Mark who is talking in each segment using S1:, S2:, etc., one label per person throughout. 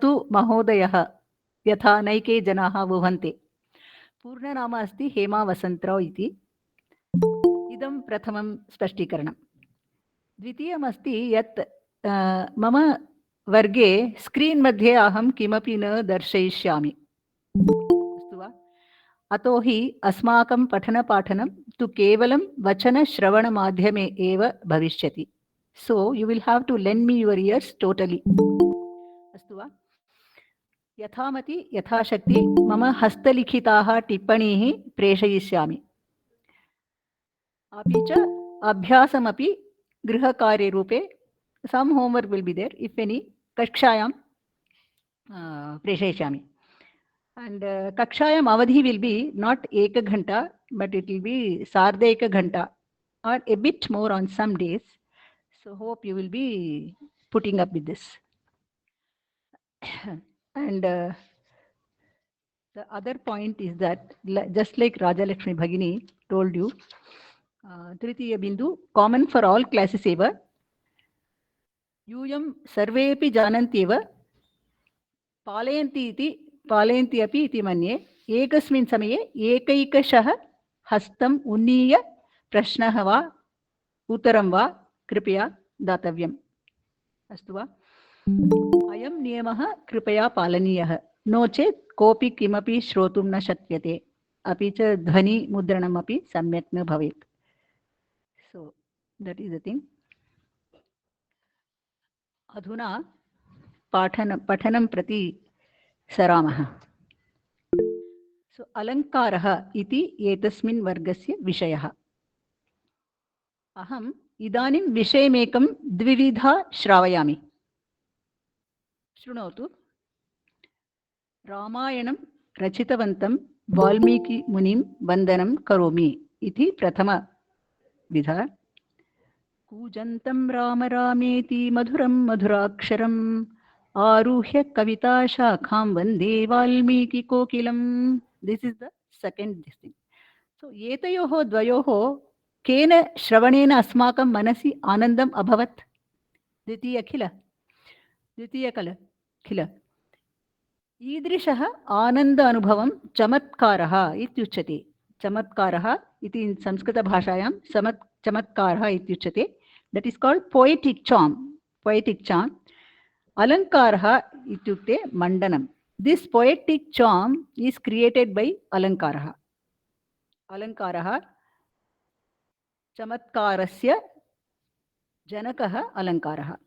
S1: तु महोदयः यथा नैके जनाः भवन्ति। पूर्णनाम अस्ति हेमा वसन्तराव् इति। इदं प्रथमं स्पष्टीकरणं। द्वितीयमस्ति यत् मम वर्गे स्क्रीन् मध्ये अहं किमपि न दर्शयिष्यामि, अस्तु वा? अतो हि अस्माकं पठनपाठनं तु केवलं वचनश्रवणमाध्यमे एव भविष्यति. So you will have to lend me your ears totally, अस्तु वा? यथामति यथाशक्ति मम हस्तलिखिताः टिप्पणीः प्रेषयिष्यामि। अपि च अभ्यासमपि गृहकार्यरूपे सम् homework will be there if any कक्षायां प्रेषयिष्यामि. And kakshayam avadhi will be not eka ghanta, but it will be sarda eka ghanta or a bit more on some days. So hope you will be putting up with this. And the other point is that just like Rajalakshmi Bhagini told you, Tritiya Bindu, common for all classes eva, Yuyam sarvepi jananti eva, पालयन्ति इति पालयन्ति अपि इति मन्ये एकस्मिन् समये एकैकशः हस्तम् उन्नीय प्रश्नः वा उत्तरं वा कृपया दातव्यम्, अस्तु वा? अयं नियमः कृपया पालनीयः, नो चेत् कोऽपि किमपि श्रोतुं न शक्यते, अपि च ध्वनिमुद्रणमपि सम्यक् न भवेत्. So that is the thing. अधुना पठनं प्रति सरामः. सो अलङ्कारः इति एतस्मिन् वर्गस्य विषयः. अहम् इदानीं विषयमेकं द्विविधा श्रावयामि. शृणोतु. रामायणं रचितवन्तं वाल्मीकिमुनिं वन्दनं करोमि इति प्रथमविधा. कूजन्तं राम रामेति मधुरं मधुराक्षरम् आरुह्य कविता शाखां वन्दे वाल्मीकि कोकिलम्. This is the second thing. So एतयोः द्वयोः केन श्रवणेन अस्माकं मनसि आनन्दम् अभवत्? द्वितीय किल? ईदृशः आनन्द अनुभवं चमत्कारः इत्युच्यते. चमत्कारः इति संस्कृतभाषायां चमत्कारः इत्युच्यते. That is called poetic charm. Alankara ityukte mandanam. This poetic charm is created by Alankara. Alankara chamatkarasya janakah Alankara.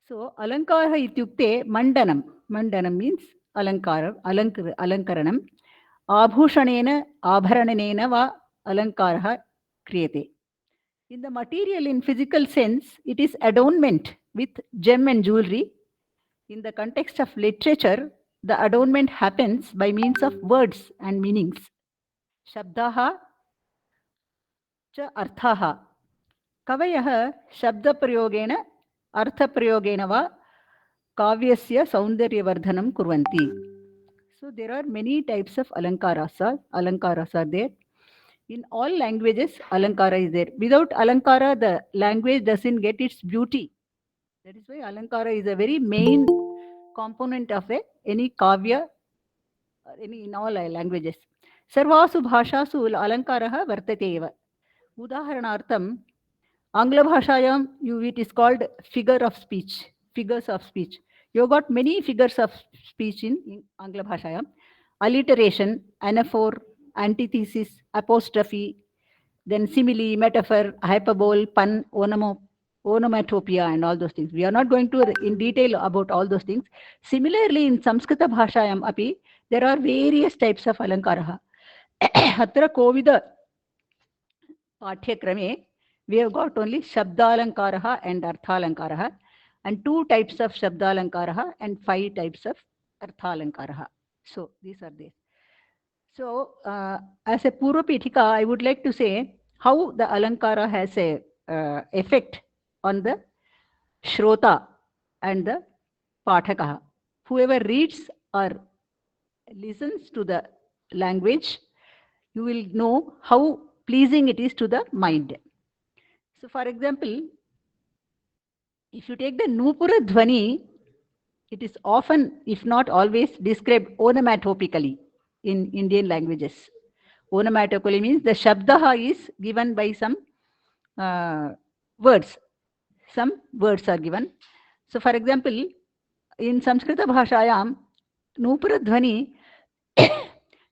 S1: So Alankara ityukte mandanam. Mandanam means alankaranam. Abhushanena abharanena va Alankara kriyate. In the material, in physical sense, it is adornment with gem and jewelry. In the context of literature, the adornment happens by means of words and meanings. Shabdaha cha arthaha. Kavayah shabdaprayogena arthaprayogena va kavyasya saundaryavardhanam kurvanti. So there are many types of alankaras are there. In all languages, Alankara is there. Without Alankara, the language doesn't get its beauty. That is why Alankara is a very main component of any kavya, in all languages. Sarvasu bhashasu Alankaraha vartate eva. Udaharanartham, Angla bhashayam, it is called figures of speech. You got many figures of speech in Angla bhashayam. Alliteration, anaphor, antithesis, apostrophe, then simile, metaphor, hyperbole, pun, onomatopoeia, and all those things. We are not going to in detail about all those things. Similarly, in Samskrita bhashayam api, there are various types of alankaraha. Atra Kovida pathyakrame, we have got only Shabdalankaraha and Arthalankaraha, and 2 types of Shabdalankaraha and 5 types of Arthalankaraha. So these are there. So as a Purvapithika, I would like to say how the Alankara has a effect on the Shrota and the Pathakaha. Whoever reads or listens to the language, you will know how pleasing it is to the mind. So for example, if you take the Nupura Dhvani it is often, if not always, described onomatopically in Indian languages. Onomatopically means the shabdaha is given by some words. Some words are given. So, for example, in Samskrita Bhashayam, Nupura Dhvani,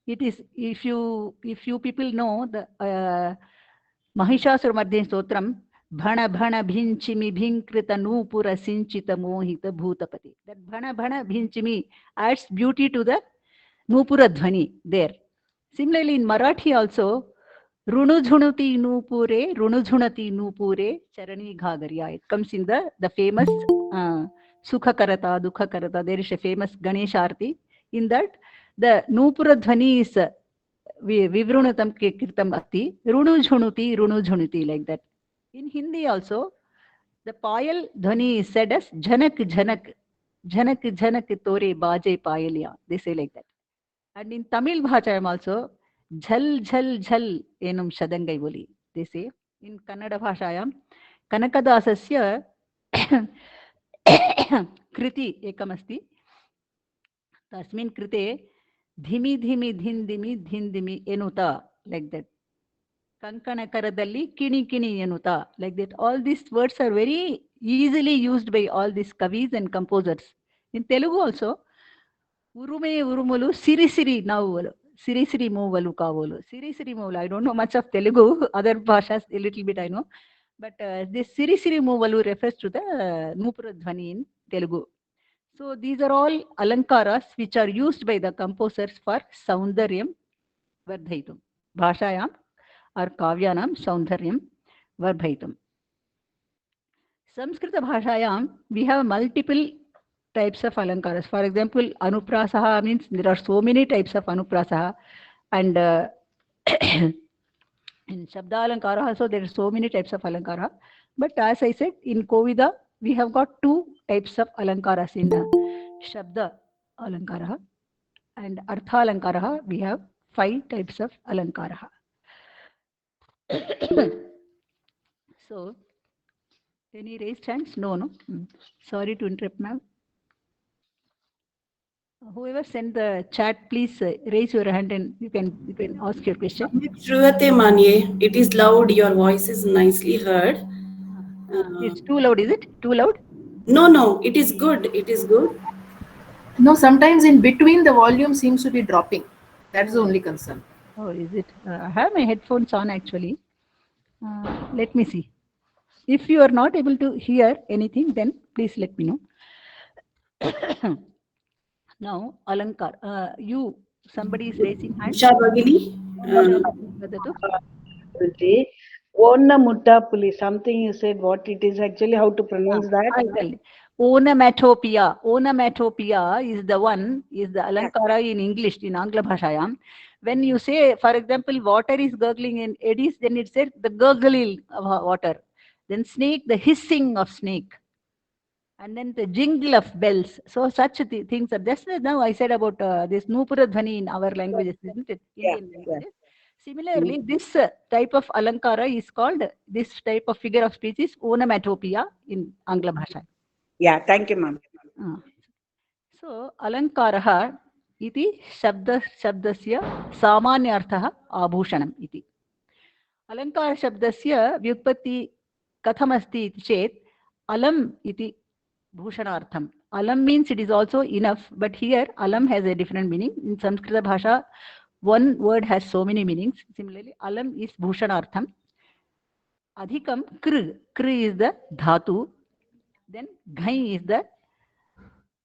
S1: it is, if you people know the Mahishasura Madhya Stotram, Bhana Bhana Bhinchimi Bhinkrita Nupura Sinchita Mohita Bhutapati. That Bhana Bhana Bhinchimi adds beauty to the Nupura Dhvani there. Similarly, in Marathi also, Runujhunuti Nupure, Runujhunati Nupure, Charani Ghagariya. It comes in the famous Sukha Karata, Dukha Karata. There is a famous Ganesh Arti. In that, the Nupura Dhvani is Vivrunatam Kirtam Asti, Runujhunuti, like that. In Hindi also, the Payal Dhvani is said as Jhanak Jhanak, Jhanak Jhanak Tore Baje Payalya. They say like that. And in Tamil Bhashayam also, Jhal Jhal Jhal Enum Shadangai Boli. They say. In Kannada Bhashayam, Kanakadasasya Kriti Ekamasti. Tasmin Krite Dhimi Dhimi Dhindimi Dhindimi Enuta. Like that. Kankanakaradalli Kini Kini Enuta. Like that. All these words are very easily used by all these kavis and composers. In Telugu also, Urume Urumulu, Siri Siri Navalu, Siri Siri Movalu Kavolu, Siri Siri Movalu. I don't know much of Telugu, other bhashas a little bit I know. But this Siri Siri Movalu refers to the Nupura Dhvani in Telugu. So these are all alankaras which are used by the composers for Saundaryam Vardhaitum. Bhashayam or Kavyanam Saundaryam Vardhaitum. Samskrita Bhashayam, we have multiple types of alankaras. For example, anuprasaha means there are so many types of anuprasaha, and in Shabda Alankara also there are so many types of Alankara. But as I said, in Kovida, we have got two types of Alankaras in Shabda Alankara, and Artha Alankara, we have 5 types of Alankara. So, any raised hands? No. Sorry to interrupt, ma'am. Whoever sent the chat, please raise your hand and you can ask your question.
S2: Shruvate Manye, it is loud. Your voice is nicely heard.
S1: It's too loud, is it? Too loud?
S2: No, it is good. It is good.
S3: No, sometimes in between the volume seems to be dropping. That is the only concern.
S1: Oh, is it? I have my headphones on actually. Let me see. If you are not able to hear anything, then please let me know. Now, Alankar, somebody is raising hand.
S2: BHAGINI.
S4: Onamatopoli, something you said, what it is actually, how to pronounce that?
S1: I'll tell you. Onomatopia. Onomatopia is the Alankara in English, in Angla Bhashayam. When you say, for example, water is gurgling in eddies, then it said the gurgling of water. Then snake, the hissing of snake. And then the jingle of bells. So such things are just now I said about this Nupura Dhvani in our languages, isn't it? Indian languages. Similarly, this type of Alankara is called, this type of figure of speech is onomatopia in Angla Bhasha.
S4: Yeah, thank you, ma'am.
S1: So, Alankaraha iti shabdasya samanyarthaha abhushanam iti. Alankara shabdasya vyutpatti kathamasti iti chet alam iti bhushanartham. Alam means it is also enough, but here alam has a different meaning. In Samskrita Bhasha, one word has so many meanings. Similarly, alam is bhushanartham. Adhikam kr. Kr is the dhatu. Then ghai is the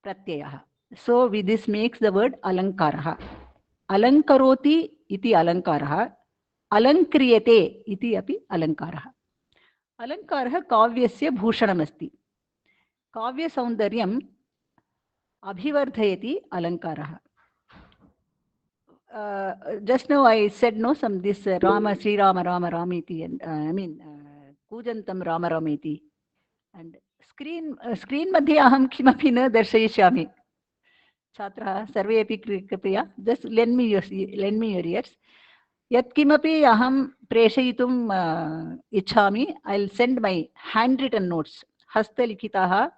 S1: pratyaya. So this makes the word alankaraha. Alankaroti iti alankaraha. Alankriyate iti api alankaraha. Alankaraha kavyasya bhushanamasti. Kavya saundaryam abhivardhayati alankaraha. Just now I said no, some this Rama, Sri Rama, Rama, Ramiti, and Kujantam Rama Ramiti. And screen madhye aham kimapi na darshayishyami. Chhatraha sarve api kriya. Just lend me your ears. Yat kimapi aham preshayitum ichhami. I'll send my handwritten notes. Hasta likhitaha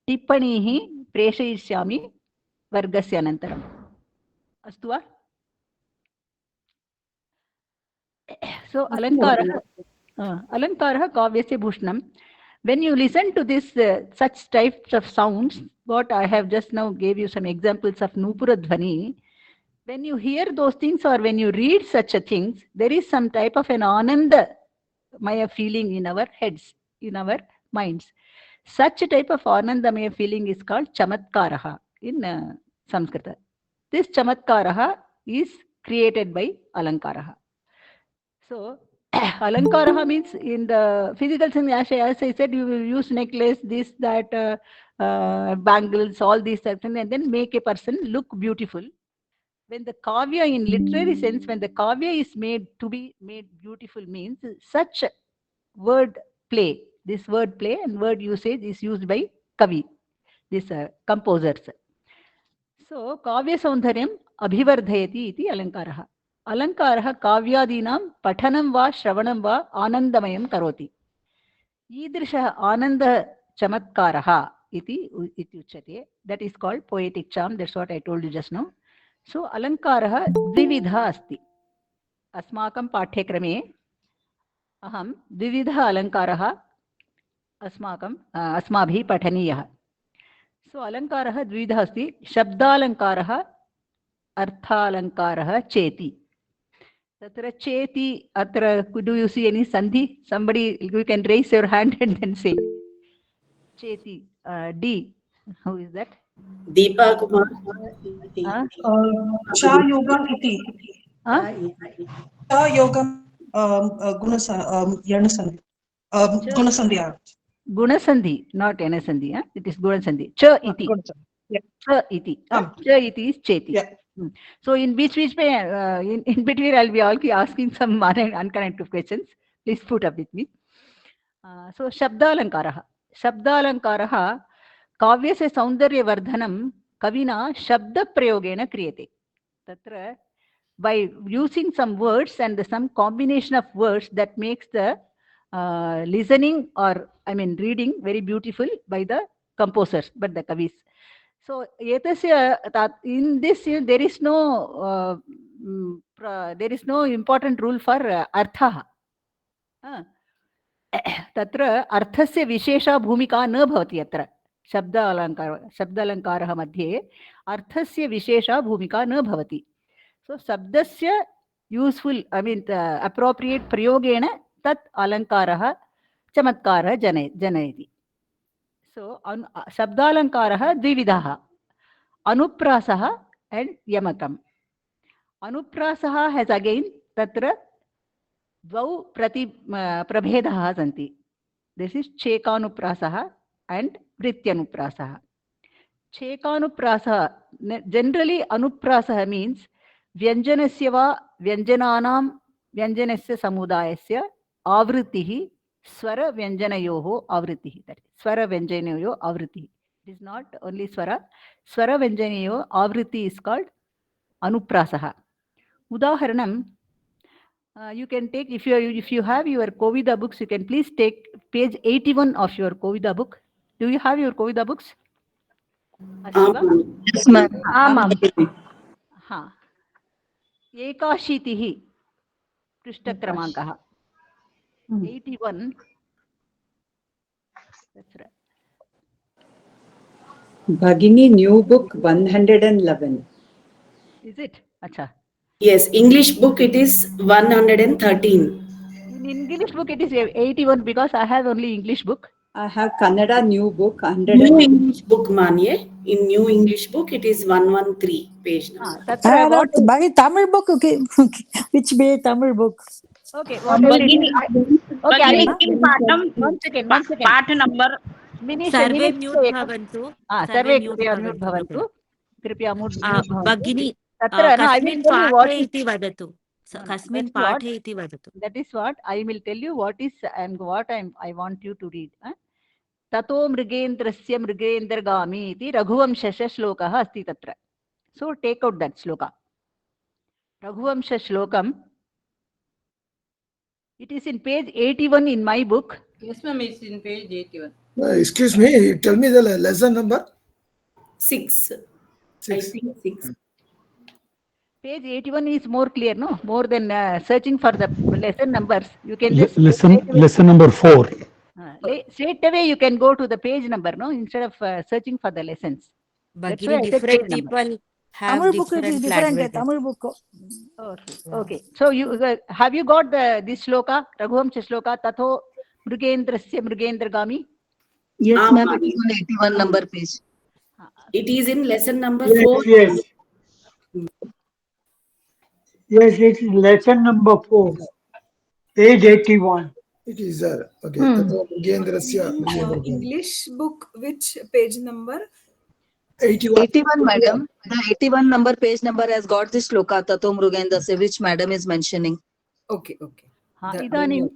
S1: tippanihi प्रेषयिष्यामि वर्गस्य अनन्तरम् अस्तु वा? So Alankarah kavyasya bhushanam. When you listen to this such types of sounds, what I have just now gave you some examples of Nupura Dhvani, when you hear those things or when you read such a things, there is some type of an ananda maya feeling in our heads, in our minds. Such a type of anandamaya feeling is called chamatkaraha in Sanskrit. This chamatkaraha is created by Alankaraha. So, Alankaraha means in the physical sense, as I said, you will use necklace, this, that, bangles, all these things, and then make a person look beautiful. When the kavya in literary sense, when the kavya is made to be made beautiful means such word play, this word play and word usage is used by kavi, these composers. So, kavya saundharyam abhivardhayati iti Alankaraha. Alankarah kavyadinam pathanam va shravanam va anandamayam karoti. Idrishah ananda chamatkaraha iti uchyate. That is called poetic charm. That's what I told you just now. So Alankarah dvividha asti. Asmakam paठ्यक्रमे aham dvividha Alankarah अस्माभिः पठनीयः. So Alankarah dvividha asti. Shabdalankarah Arthalankarah cheti. Tatra cheti, atra, do you see any sandhi? Somebody, you can raise your hand and then say. Cheti, D. How is that?
S2: Deepa Kumar.
S5: Cha yogam iti. Cha yogam yanasandhi. Gunasandhi.
S1: Gunasandhi, not yanasandhi. It is gunasandhi. Cha iti. Cha iti. Cha iti is cheti.
S5: Yeah.
S1: So in between I'll be asking some unconnected questions. Please put up with me. So Shabdalankarah. Shabdalankarah kavyasya saundaryavardhanam kavina shabdaprayogena kriyate. Tatra, by using some words and some combination of words that makes the listening or reading very beautiful by the composers, but the kavis. So in this there is no important rule for artha. तत्र अर्थस्य विशेषा भूमिका न भवति. अत्र शब्दालङ्कारः मध्ये अर्थस्य विशेषा भूमिका न भवति. सो शब्दस्य यूस्फुल् अप्रोप्रियेट् प्रयोगेण तत् अलङ्कारः चमत्कारः जनयति. सो शब्दालङ्कारः द्विविधः, अनुप्रासः एंड यमकम्. अनुप्रासः हेस् अगेन तत्र द्वौ प्रभेदाः सन्ति. दिस् इस् चेकानुप्रासः एंड वृत्त्यनुप्रासः. चेकानुप्रासः, जनरली अनुप्रासः मीन्स व्यञ्जनस्य वा व्यञ्जनानां व्यञ्जनस्य समुदायस्य आवृत्तिः स्वरव्यञ्जनयोः आवृत्तिः. तर्हि स्वरव्यञ्जनयोः आवृत्तिः. इट इस् नाट् ओन्ली स्वरव्यञ्जनयोः आवृत्तिः इस् काल्ड् अनुप्रासः. उदाहरणं, you can take, if you have your Kovida books, you can please take page 81 of your Kovida book. Do you have your Kovida books?
S2: Yes, ma'am.
S1: हाँ, एकाशीतिः पृष्ठक्रमाङ्कः 81. That's right.
S6: Bhagini new book 111.
S1: Is it? Acha.
S2: Yes, English book it is 113.
S1: In English book it is 81 because I have only English book.
S6: I have Kannada new book 100.
S2: New English book, Manye. In new English book it is 113 page number.
S1: Tatra
S7: by Tamil book, okay. Which way Tamil book?
S1: Okay, what is it? Okay, one second.
S8: Part number.
S7: Sarve mute bhavantu.
S1: Sarve mute bhavantu. Kripa mute bhavantu.
S7: Bhagini.
S1: Tatra I will tell you what
S7: iti vadatu. Kasmin pathe iti vadatu.
S1: That is what I will tell you what is and what I want you to read. Tato mrigendrasya mrigendragami iti Raghuvamshasya shlokah asti tatra. So take out that shloka. Raghuvamsha shlokam. It is in page 81 in my book.
S9: Yes, ma'am, it's in page 81.
S10: Excuse me, tell me the lesson number.
S2: 6. I think 6.
S1: Page 81 is more clear, no? More than searching for the lesson numbers. You can just
S8: lesson number 4.
S1: straight away you can go to the page number, no? Instead of searching for the lessons. That's why I said
S9: different
S1: page number.
S9: people have
S7: Tamil book is
S9: different
S7: different.
S9: languages.
S7: Tamil book.
S1: Okay. Okay. So you have you got this shloka, Raghuvancha shloka, Tatho Mrugendrasya Mrugendragami?
S10: Yes, ma'am. It is on 81 number page.
S2: It is in lesson number 4.
S11: Yes. Yes, it's lesson number 4, page 81.
S12: It is there. Okay.
S13: English book, which page number?
S12: 81.
S10: 81, madam. The 81 number page number has got this shloka Tato Mrugendasya, which madam is mentioning.
S13: Okay, okay.
S1: Idanim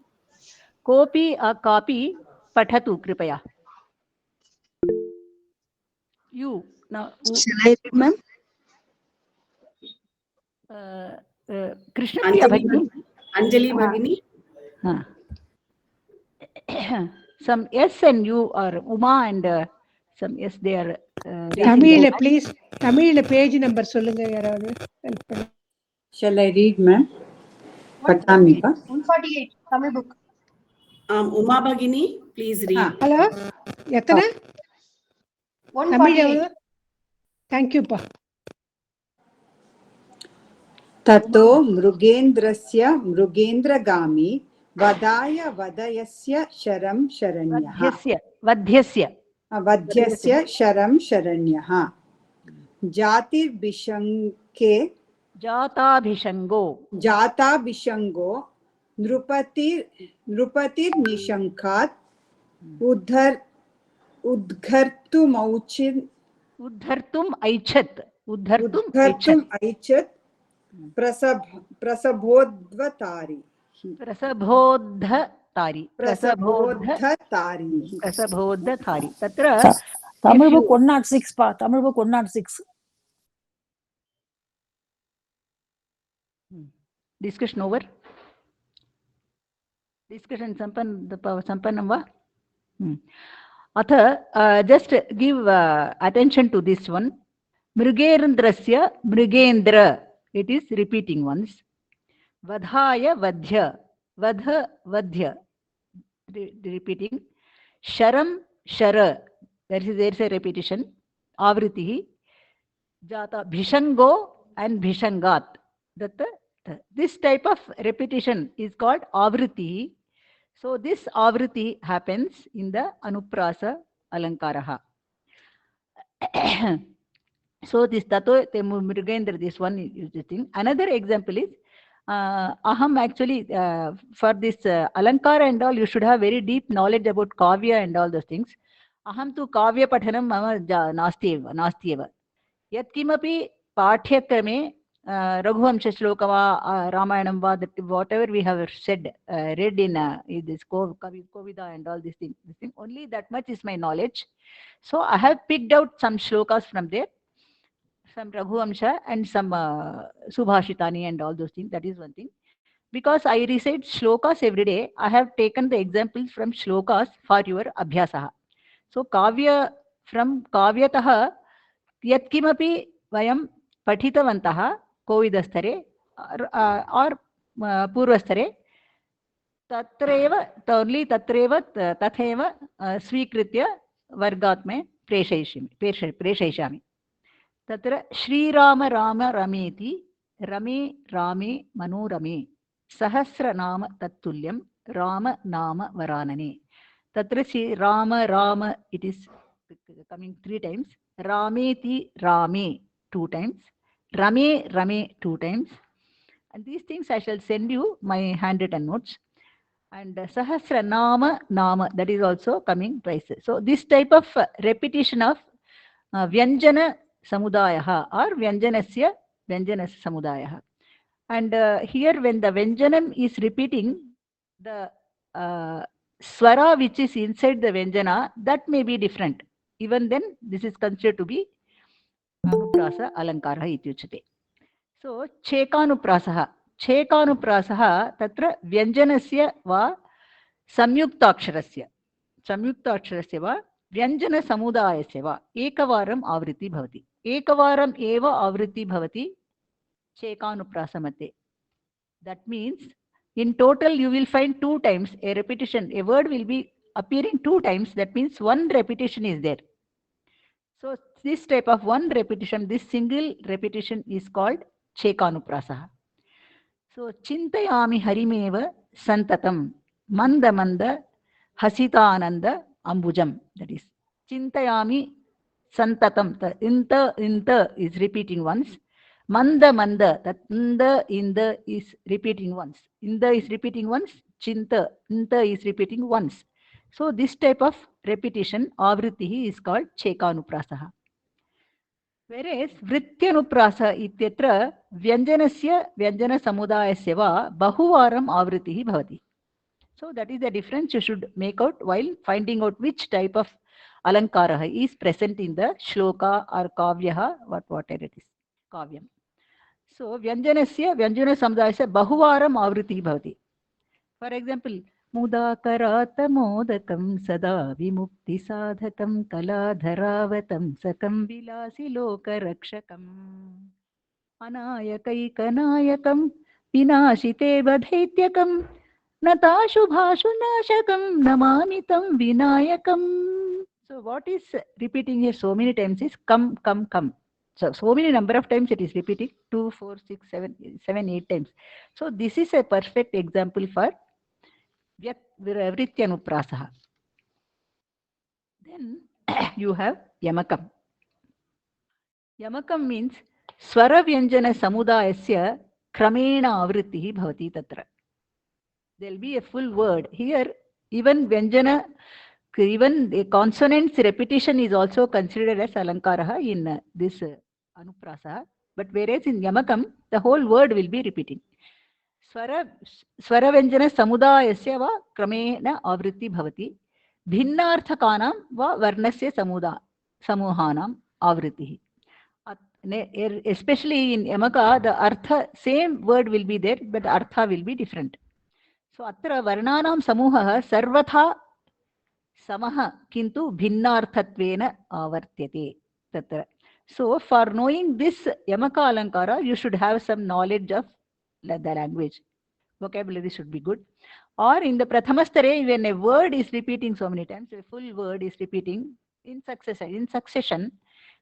S1: kopi kapi pathatu kripaya. You now.
S10: Shall I read, ma'am?
S1: Krishna Priya Bhagini.
S2: Anjali Bhagini.
S1: Some S and U are Uma and some S they are.
S14: Tamil, please. Tamil page number solunga yaravadu.
S6: Shall I read, ma'am? Patamika.
S14: 148 Tamil book.
S2: Uma Bhagini, please read.
S14: Hello. Yatana? Tamil evalu? Thank you, pa.
S6: Tato Mrugendrasya Mrugendragami Vadaya Vadayasya Sharam Sharanyaha. Vadhyasya Sharam Sharanyaha. Jatir Bishanke
S1: Jata
S6: Bishango Nrupatir Nishankat Udghartum Aichat Prasabodhvatari.
S1: Tatra
S7: Tamil book 106 pa. Tamil book 106.
S1: Discussion over. Discussion Sampanam va? Atha, just give attention to this one. Mrugendrasya Mrugendra. It is repeating once. Vadhaya Vadhya. Vadha Vadhya. Repeating. Sharam Shara. There is a repetition. Avritihi. Jata Bhishango and Bhishangat. This type of repetition is called avriti. So this avriti happens in the anuprasa alankaraha. So this tato mrugendra, this one is the thing. Another example is aham actually for this alankara and all you should have very deep knowledge about kavya and all those things. Aham tu kavya pathanam mama nastyeva. Yat kimapi pathyakrame Raghuvancha shloka va Ramayanam va, whatever we have said read in this Kovida and all these things, only that much is my knowledge. So I have picked out some shlokas from there, some Raghuvancha and some Subhashitani and all those things. That is one thing. Because I recite shlokas every day, I have taken the examples from shlokas for your abhyasaha. So kavya from kavyataha yat kimapi vayam patitavantaha Kovidastare or Purvastare Tatreva only Tatreva Tatheva Swikritya Vargatme Preshayishami. Tatra Shri Rama Rama Rameti Rame Rame Manu Rame Sahasra Nama Tattulyam Rama Nama Varanane. Tatra Shri Rama Rama, it is coming 3 times. Rameti Rame 2 times. Rame, Rame 2 times. And these things I shall send you my handwritten notes. And Sahasra Nama, Nama, that is also coming twice. So this type of repetition of Vyanjana Samudayaha or Vyanjanasya Vyanjanas Samudayaha. And here when the Vyanjanam is repeating, the Swara which is inside the Vyanjana, that may be different. Even then, this is considered to be Anuprasa Alankara ityuchate. So Chekanuprasaha. Chekanuprasaha tatra Vyanjanasya va Samyuktaksharasya. Samyuktaksharasya va व्यञ्जनसमुदायस्य वा एकवारम् आवृत्तिः भवति. एकवारम् एव आवृत्तिः भवति चेकानुप्रासमध्ये. That means in total you will find 2 times a repetition. A word will be appearing 2 times. That means 1 repetition is there. So this type of 1 repetition, this single repetition is called chekanuprasaha. So chintayami harimeva santatam manda manda hasitananda ambujam. That is chintayami santatam. The inta is repeating once. Manda manda, that inda is repeating once. Inda is repeating once. Chinta, inta is repeating once. So this type of repetition, avrittihi, is called chekanuprasaha. Whereas vrityanuprasa ityatra vyanjanasya vyanjanasamudayasya va bahuvaram avrittihi bhavati. So that is the difference you should make out while finding out which type of alankara is present in the shloka or kavyaha, whatever it is, kavyam. So vyanjanasya vyanjanasamudayasya bahuvaram avrittihi bhavati. For example, मुदाकरात मोदकं सदा विमुक्ति साधकं कलाधरावतं सकं विलासि लोकरक्षकम् अनायकैकनायकं विनाशिते वधैत्यकं नताशुभाशु नाशकं नमामि तं विनायकम्. So what is repeating here so many times is come, come, come. So many number of times it is repeating 2, 4, 6, 7, 8 times. So this is a perfect example for Vrityanuprasaha. Then you have Yamakam. Yamakam means Swara Vyanjana Samudayasya Kramena Avrittihi Bhavati Tatra. There will be a full word. Here, even Vyanjana, even the consonants repetition is also considered as Alankaraha in this Anuprasaha. But whereas in Yamakam, the whole word will be repeating. स्वरव्यञ्जन समुदायस्य वा क्रमेण आवृत्ति भवति भिन्नार्थकानां वा वर्णस्य समूहानाम् आवृत्तिः. Especially in Yamaka, the artha, same word will be there, but artha will be different. So atra varnanam samuhah sarvatha samah kintu bhinnarthatvena avartyate tatra. So for knowing this Yamaka Alankara, you should have some knowledge of the language. Vocabulary should be good. Or in the Prathamastare, when a word is repeating so many times, a full word is repeating in succession,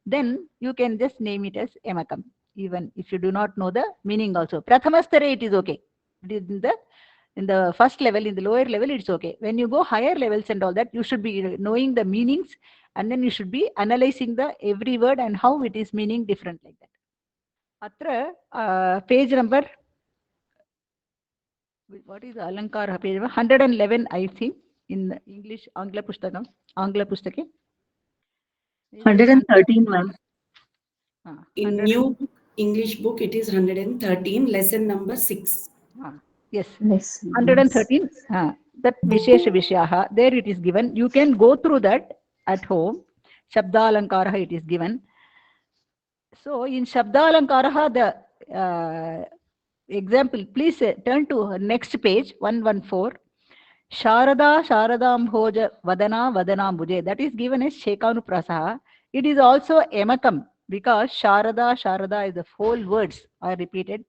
S1: then you can just name it as Yamakam, even if you do not know the meaning also. Prathamastare, it is okay. It is in the first level, in the lower level, it's okay. When you go higher levels and all that, you should be knowing the meanings, and then you should be analyzing the every word and how it is meaning different like that. Atra, page number, what is Alankara page? 111, I think, in English, Angla Pustake.
S10: 113, ma'am.
S2: In new English book, it is 113, lesson number 6.
S1: Yes, 113. That Vishesha Vishyaha, there it is given. You can go through that at home. Shabda Alankara, it is given. So in Shabda Alankara, the example, please turn to next page, 114. Sharada Sharadambhoja Vadana Vadanambuje. That is given as Shekanuprasaha. It is also Emakam because Sharada is the whole words are repeated.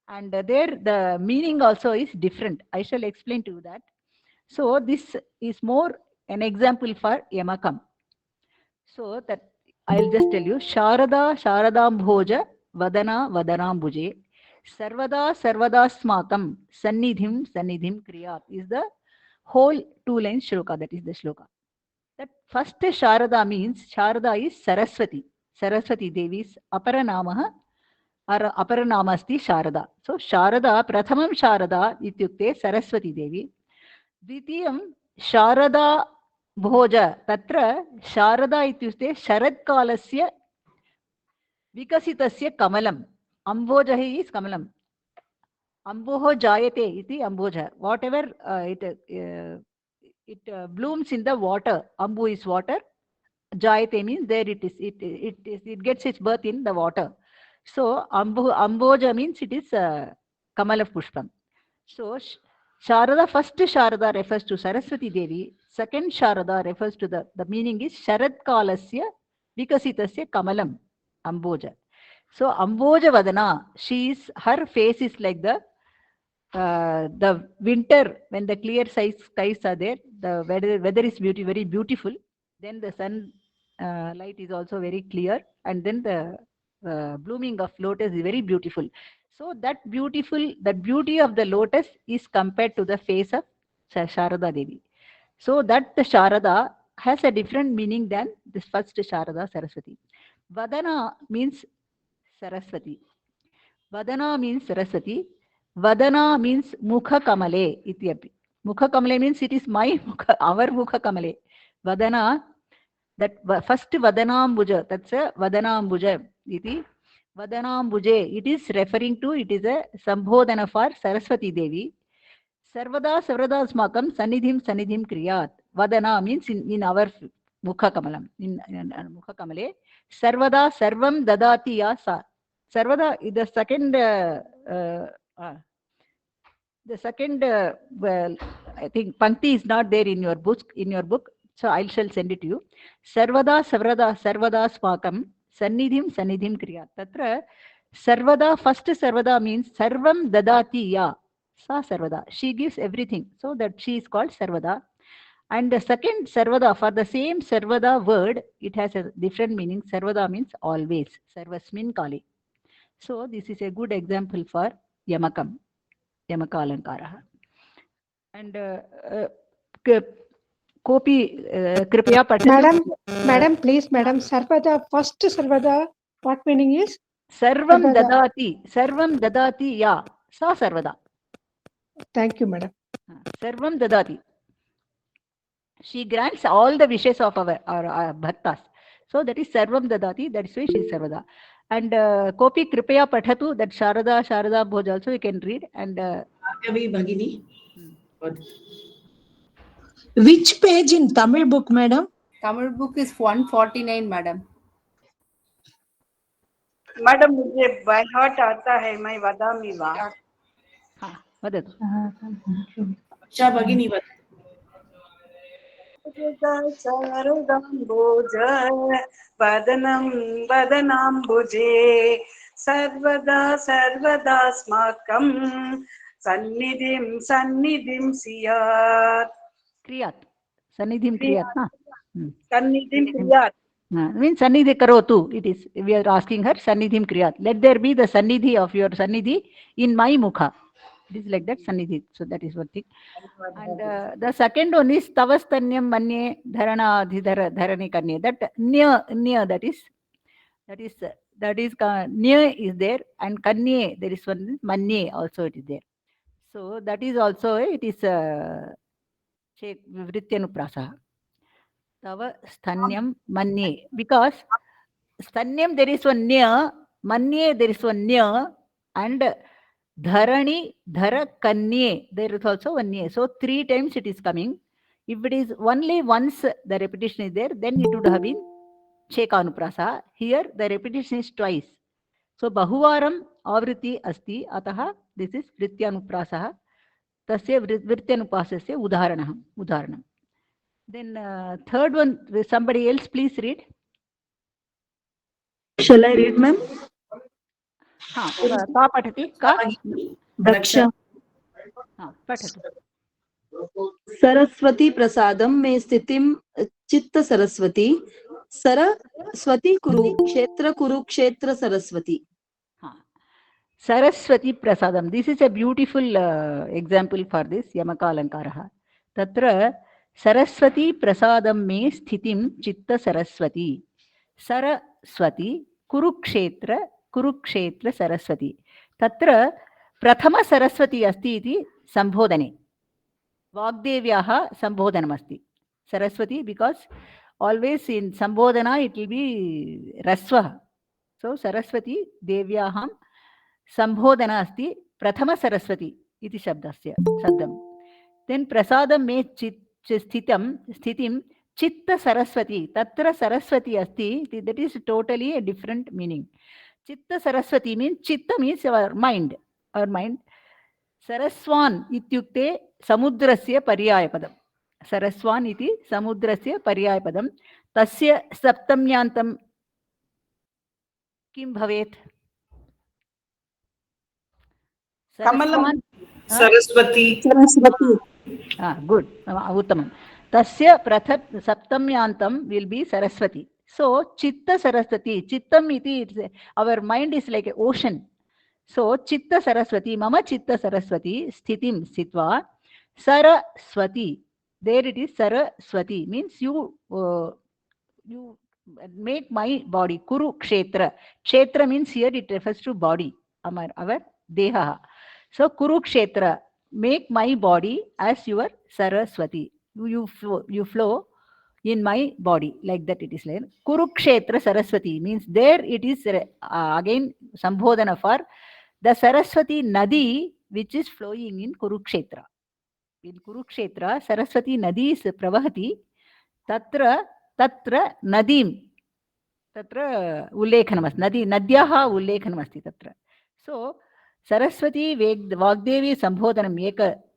S1: And there the meaning also is different. I shall explain to you that. So this is more an example for Yamakam. So that I'll just tell you. Sharada Sharadambhoja Vadana Vadanambuje. Sarvada Sarvadasmakam Sannidhim Kriyat is the whole 2 lines shloka. That is the shloka. That first Sharada means Sharada is Saraswati. Saraswati Devi's Aparanamaha. Aparanamasti Sharada. So Sharada, Prathamam Sharada ityukte Saraswati Devi. Dvitiyam Sharada Bhoja. Tatra Sharada ityukte Sharad Kalasya Vikasitasya Kamalam. Ambhoja is Kamalam. Amboho Jayate iti Amboja. Whatever it blooms in the water. Ambu is water. Jayate means there it is. It gets its birth in the water. So Amboja means it is Kamala Pushpam. So Sharada, first Sharada refers to Saraswati Devi. Second Sharada refers to the meaning is Sharad Kalasya Vikasitasya Kamalam Amboja. So Amboja Vadana, her face is like the winter when the clear skies are there, the weather is very beautiful. Then the sun light is also very clear, and then the blooming of lotus is very beautiful. So that beauty of the lotus is compared to the face of Sharada Devi. So that the Sharada has a different meaning than this first Sharada Saraswati. Vadana means Saraswati. Vadana means Saraswati. Vadana means Mukha Kamale ityapi. Mukha Kamale means it is my Mukha, our Mukha Kamale. Vadana, that first Vadanambuja, that's a Vadanambuja iti. Vadanambuje, it is referring to, it is a Sambhodhana for Saraswati Devi. Sarvada Smakam Sanidhim Kriyat. Vadana means in our Mukha Kamalam, in Mukha Kamale. Sarvada Sarvam Dadati Ya Sa. Sarvada, the second well, I think Pankti is not there in your book, so I shall send it to you. Sarvada Smakam Sanidhim Kriyat. Tatra Sarvada, first Sarvada means Sarvam Dadati Ya. Sa Sarvada. She gives everything. So that she is called Sarvada. And the second Sarvada, for the same Sarvada word, it has a different meaning. Sarvada means always. Sarvasmin Kali. So this is a good example for Yamakam. Yamaka Alankara. And Kopi Kripaya Patatu.
S14: Madam, please, Madam. Sarvada, first Sarvada, what meaning is?
S1: Sarvam Dadati Ya. Sa Sarvada.
S14: Thank you, Madam.
S1: Sarvam Dadati. She grants all the wishes of our bhaktas. So that is Sarvam Dadati, that is why she is Sarvada. And Kopi Kripaya Pathatu, that Sharada Bhoj also you can read. And
S2: Bhagini.
S10: Which page in Tamil book, madam?
S3: Tamil book is 149, madam.
S9: Madam मुझे by heart आता है मैं वदामि वा
S1: हाँ वदतु
S2: अच्छा भगिनी
S9: शारदाम्बोज वदनाम्बुजे सर्वदा स्माकं सन्निधिं स्यात्
S1: क्रियात् सन्निधिं क्रियात्
S9: सन्निधिं क्रियात्
S1: means Sannidhi Karotu. It is, we are asking her Sannidhim Kriyat. Let there be the Sannidhi of your Sannidhi in my Mukha. It is like that Sannidhi. So that is one thing. And the second one is Tavastanyam Manye Dharana Dharani Kanye. That Nya, that is Nya is there, and Kanye, there is one Manye also it is there. So that is also, it is Vrityanuprasa. Tava Sthanyam Manye. Because Sthanyam there is one Nya, Manye there is one Nya, and Dharani, Dhara Kanye, there is also one Nya. So 3 times it is coming. If it is only once the repetition is there, then it would have been Chekanuprasa. Here the repetition is twice. So Bahuvaram Avriti Asti, Ataha, this is Vrityanuprasa. Tasya Vrityanupasasya Udaharanam. Then third one, somebody else please read.
S10: Shall I read, ma'am?
S1: Ka patati ka
S10: Daksha.
S1: Patatu.
S10: Saraswati Prasadam me sthitim chitta Saraswati. Saraswati Kurukshetra Saraswati.
S1: Saraswati Prasadam. This is a beautiful example for this Yamaka Alankara. Tatra Saraswati Prasadam me sthitim chitta Saraswati. Saraswati Kurukshetra Saraswati. Tatra Prathama Saraswati asti iti Sambhodhane. Vagdevyaha Sambhodhanam asti. Saraswati, because always in Sambhodhana it will be Rasva. So Saraswati Devyaham Sambhodhana asti Prathama Saraswati iti Shabdam. Then Prasadam me sthitim Chitta Saraswati. Tatra Saraswati asti. That is totally a different meaning. Chitta Saraswati means, Chitta means our mind. Saraswan ityukte samudrasya paryayapadam. सरस्वान् इति समुद्रस्य पर्यायपदं तस्य सप्तम्यान्तं किं भवेत्? सरस्वान्
S2: Saraswati
S1: good उत्तमं तस्य सप्तम्यान्तं will be सरस्वती. So chitta saraswati, chittam iti, our mind is like an ocean. So chitta saraswati, mama chitta saraswati sthitim sthitva saraswati, there it is saraswati, means you make my body kuru kshetra. Kshetra means here it refers to body, our deha. So kuru kshetra, make my body as your saraswati. You flow in my body, like that it is like Kurukshetra Saraswati, means there it is again Sambodhana for the Saraswati Nadi which is flowing in Kurukshetra. In Kurukshetra, Saraswati Nadi is pravahati, tatra nadim, tatra ullekhanam asti, nadyaha ullekhanam asti tatra. So Saraswati Vagdevi Sambodhanam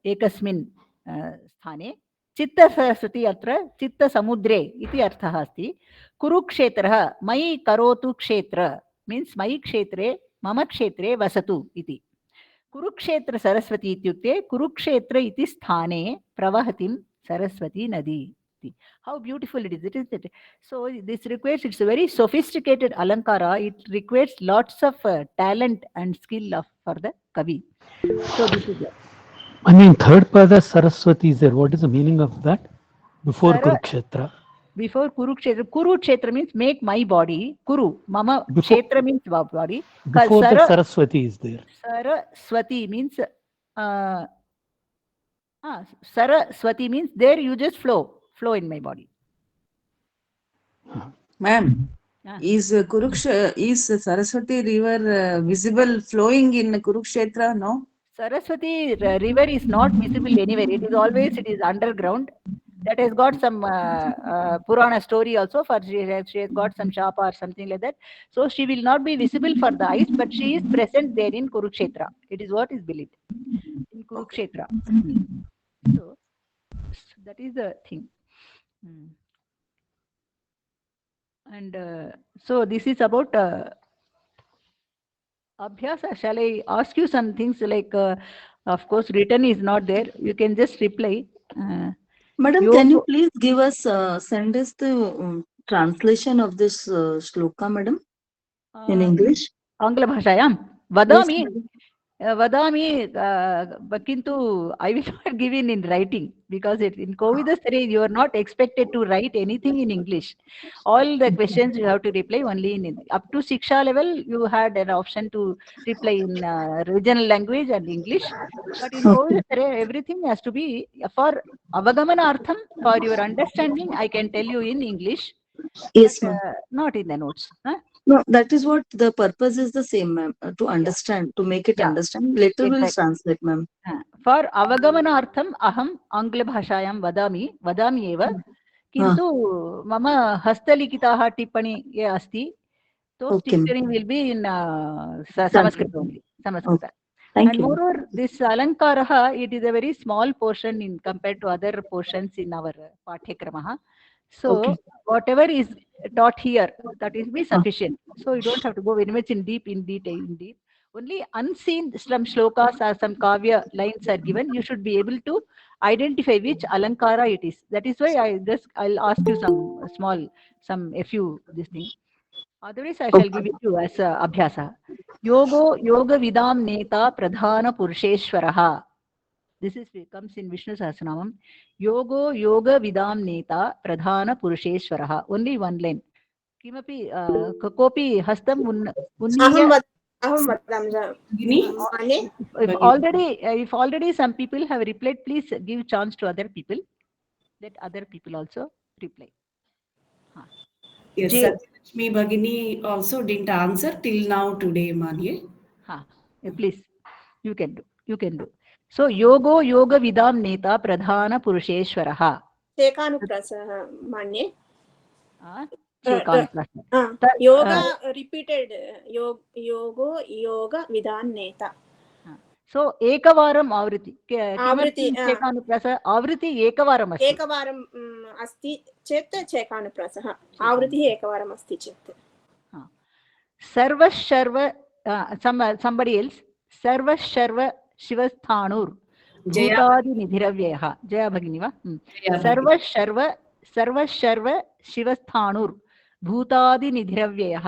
S1: ekasmin sthane. चित्त सरस्वती अत्र चित्त समुद्रे इति अर्थः अस्ति. कुरुक्षेत्रः मयि करोतु क्षेत्र means मयि क्षेत्रे मम क्षेत्रे वसतु इति. कुरुक्षेत्र सरस्वती इत्युक्ते कुरुक्षेत्र इति स्थाने प्रवहतिं सरस्वती नदी. How beautiful it is, isn't it? So this requires, it's a very sophisticated alankara. It requires lots of talent and skill for the kavi. So this is it.
S8: I mean, third pada Saraswati is there. What is the meaning of that? Before Kurukshetra.
S1: Before Kurukshetra. Kurukshetra means make my body. Kuru. Mama Kshetra means body.
S8: Before the Saraswati is there.
S1: Saraswati means Saraswati means there you just flow in my body.
S10: Ma'am, is Saraswati river visible flowing in Kurukshetra? No.
S1: Saraswati river is not visible anywhere. It is underground. That has got some Purana story also. For she has got some shapa or something like that. So she will not be visible for the eyes, but she is present there in Kurukshetra. It is what is believed in Kurukshetra. So that is the thing. And so this is about Abhyasa. Shall I ask you some things like, of course, written is not there. You can just reply.
S10: Madam, can you please give us, send us the translation of this shloka, madam, in English?
S1: Angla bhashayam. Vadami. Vadami, Kintu, I will not give in writing because in Kovida you are not expected to write anything in English. All the questions you have to reply only in up to Shiksha level. You had an option to reply in regional language and English, but in Kovida everything has to be for avagamanartham, for your understanding. I can tell you in English,
S10: yes,
S1: but not in the notes.
S10: No, that is what the purpose is the same, ma'am. To understand, to make it understand. Later we'll translate, ma'am.
S1: For avagamanartham aham Angla bhashayam vadami eva. Kintu mama hastalikitaha tippani ye asti. Those tippani will be in Sanskrit only. Sanskrit. And moreover, this alankaraha, it is a very small portion in compared to other portions in our Pathyakramaha. So whatever is taught here, that is be sufficient. So you don't have to go very much in detail. Only unseen some shlokas or some kavya lines are given. You should be able to identify which alankara it is. That is why I'll ask you a few this thing. Otherwise, I shall give it to you as abhyasa. Yoga vidam neta pradhana purusheshwaraha. This comes in Vishnu Sahasranamam. Yoga vidam neta pradhana purusheshwaraha. Only one line. Kimapi kopi hastam If already some people have replied, please give chance to other people. Let other people also reply.
S2: Yes, Satyalakshmi Bhagini also didn't answer till now today, Manye.
S1: Please, you can do. So, yoga vidam neta pradhana purusheshwaraha.
S15: Chekanuprasa, Manye.
S1: Chekanuprasa.
S15: Yoga repeated. Yoga vidam neta.
S1: So ekavaram avriti.
S15: आवृत्ति
S1: Chekanuprasa avriti ekavaram asti.
S15: एकवारम् अस्ति चेत् चेकानुप्रासः आवृत्तिः एकवारम् अस्ति चेत्
S1: सर्वशर्व somebody else सर्वशर्व शिवस्थाणुर भूतादिनिधिरव्ययः Jaya भगिनी वा सर्वशर्व शिवस्थाणुर भूतादिनिधिरव्ययः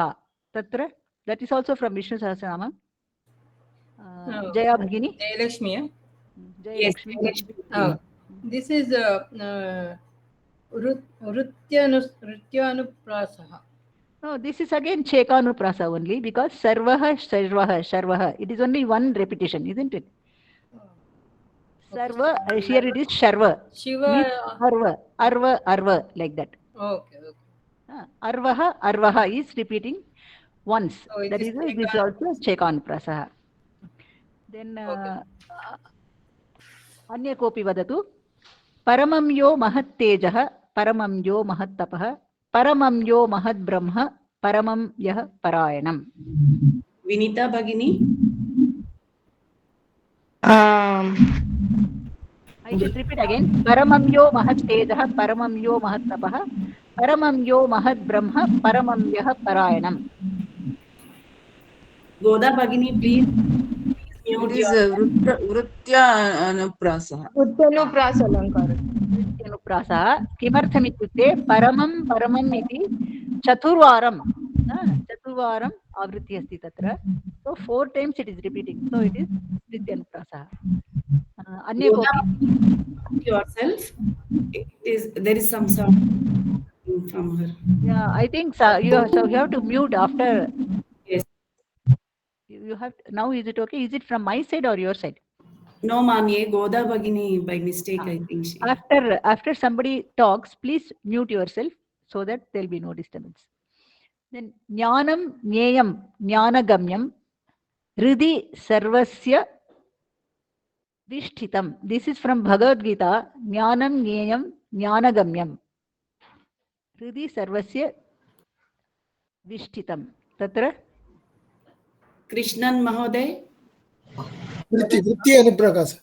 S1: तत्र that is also from Vishnu Sahasranama. Jaya Bhagini.
S16: Jayalakshmi.
S1: Jayalakshmi.
S16: This is Rutyanuprasah.
S1: No, this is again Chekanuprasa only because Sharvaha. It is only one repetition, isn't it? Sarva, here it is Sharva.
S16: Shiva.
S1: Arva, like that.
S16: Okay.
S1: Arvaha is repeating once. That is why this is also Chekanuprasa. Then Anya kopi vadatu. Paramam yo mahat tejah, paramam yo mahat tapah, paramam yo mahat brahma, paramam yah parayanam.
S2: Vinita Bhagini.
S1: I should repeat again. Paramam yo mahat tejah, paramam yo mahat tapah, paramam yo mahat brahma, paramam yah parayanam.
S2: Goda Bhagini, please.
S10: It is Vrutya Anuprasa.
S15: Uttanuprasa Alankara.
S1: Uttanuprasa. Kimartham ityukte paramam iti chaturvaram. Chaturvaram avritti asti tatra. So 4 times it is repeating. So it is Uttanuprasa. Anya kopi.
S2: Yourself. There is some sound from her.
S1: Yeah, I think so. You have to mute after. You have now. Is it okay? Is it from my side or your side?
S2: No, Mami, Goda Bhagini by mistake. I think she.
S1: After somebody talks, please mute yourself so that there will be no disturbance. Then Jnanam Jneyam Jnanagamyam Hridi Sarvasya Vishtitam. This is from Bhagavad Gita. Jnanam Jneyam Jnanagamyam Hridi Sarvasya Vishtitam. Tatra
S2: Krishnan Mahoday.
S12: Vritti Anuprasa.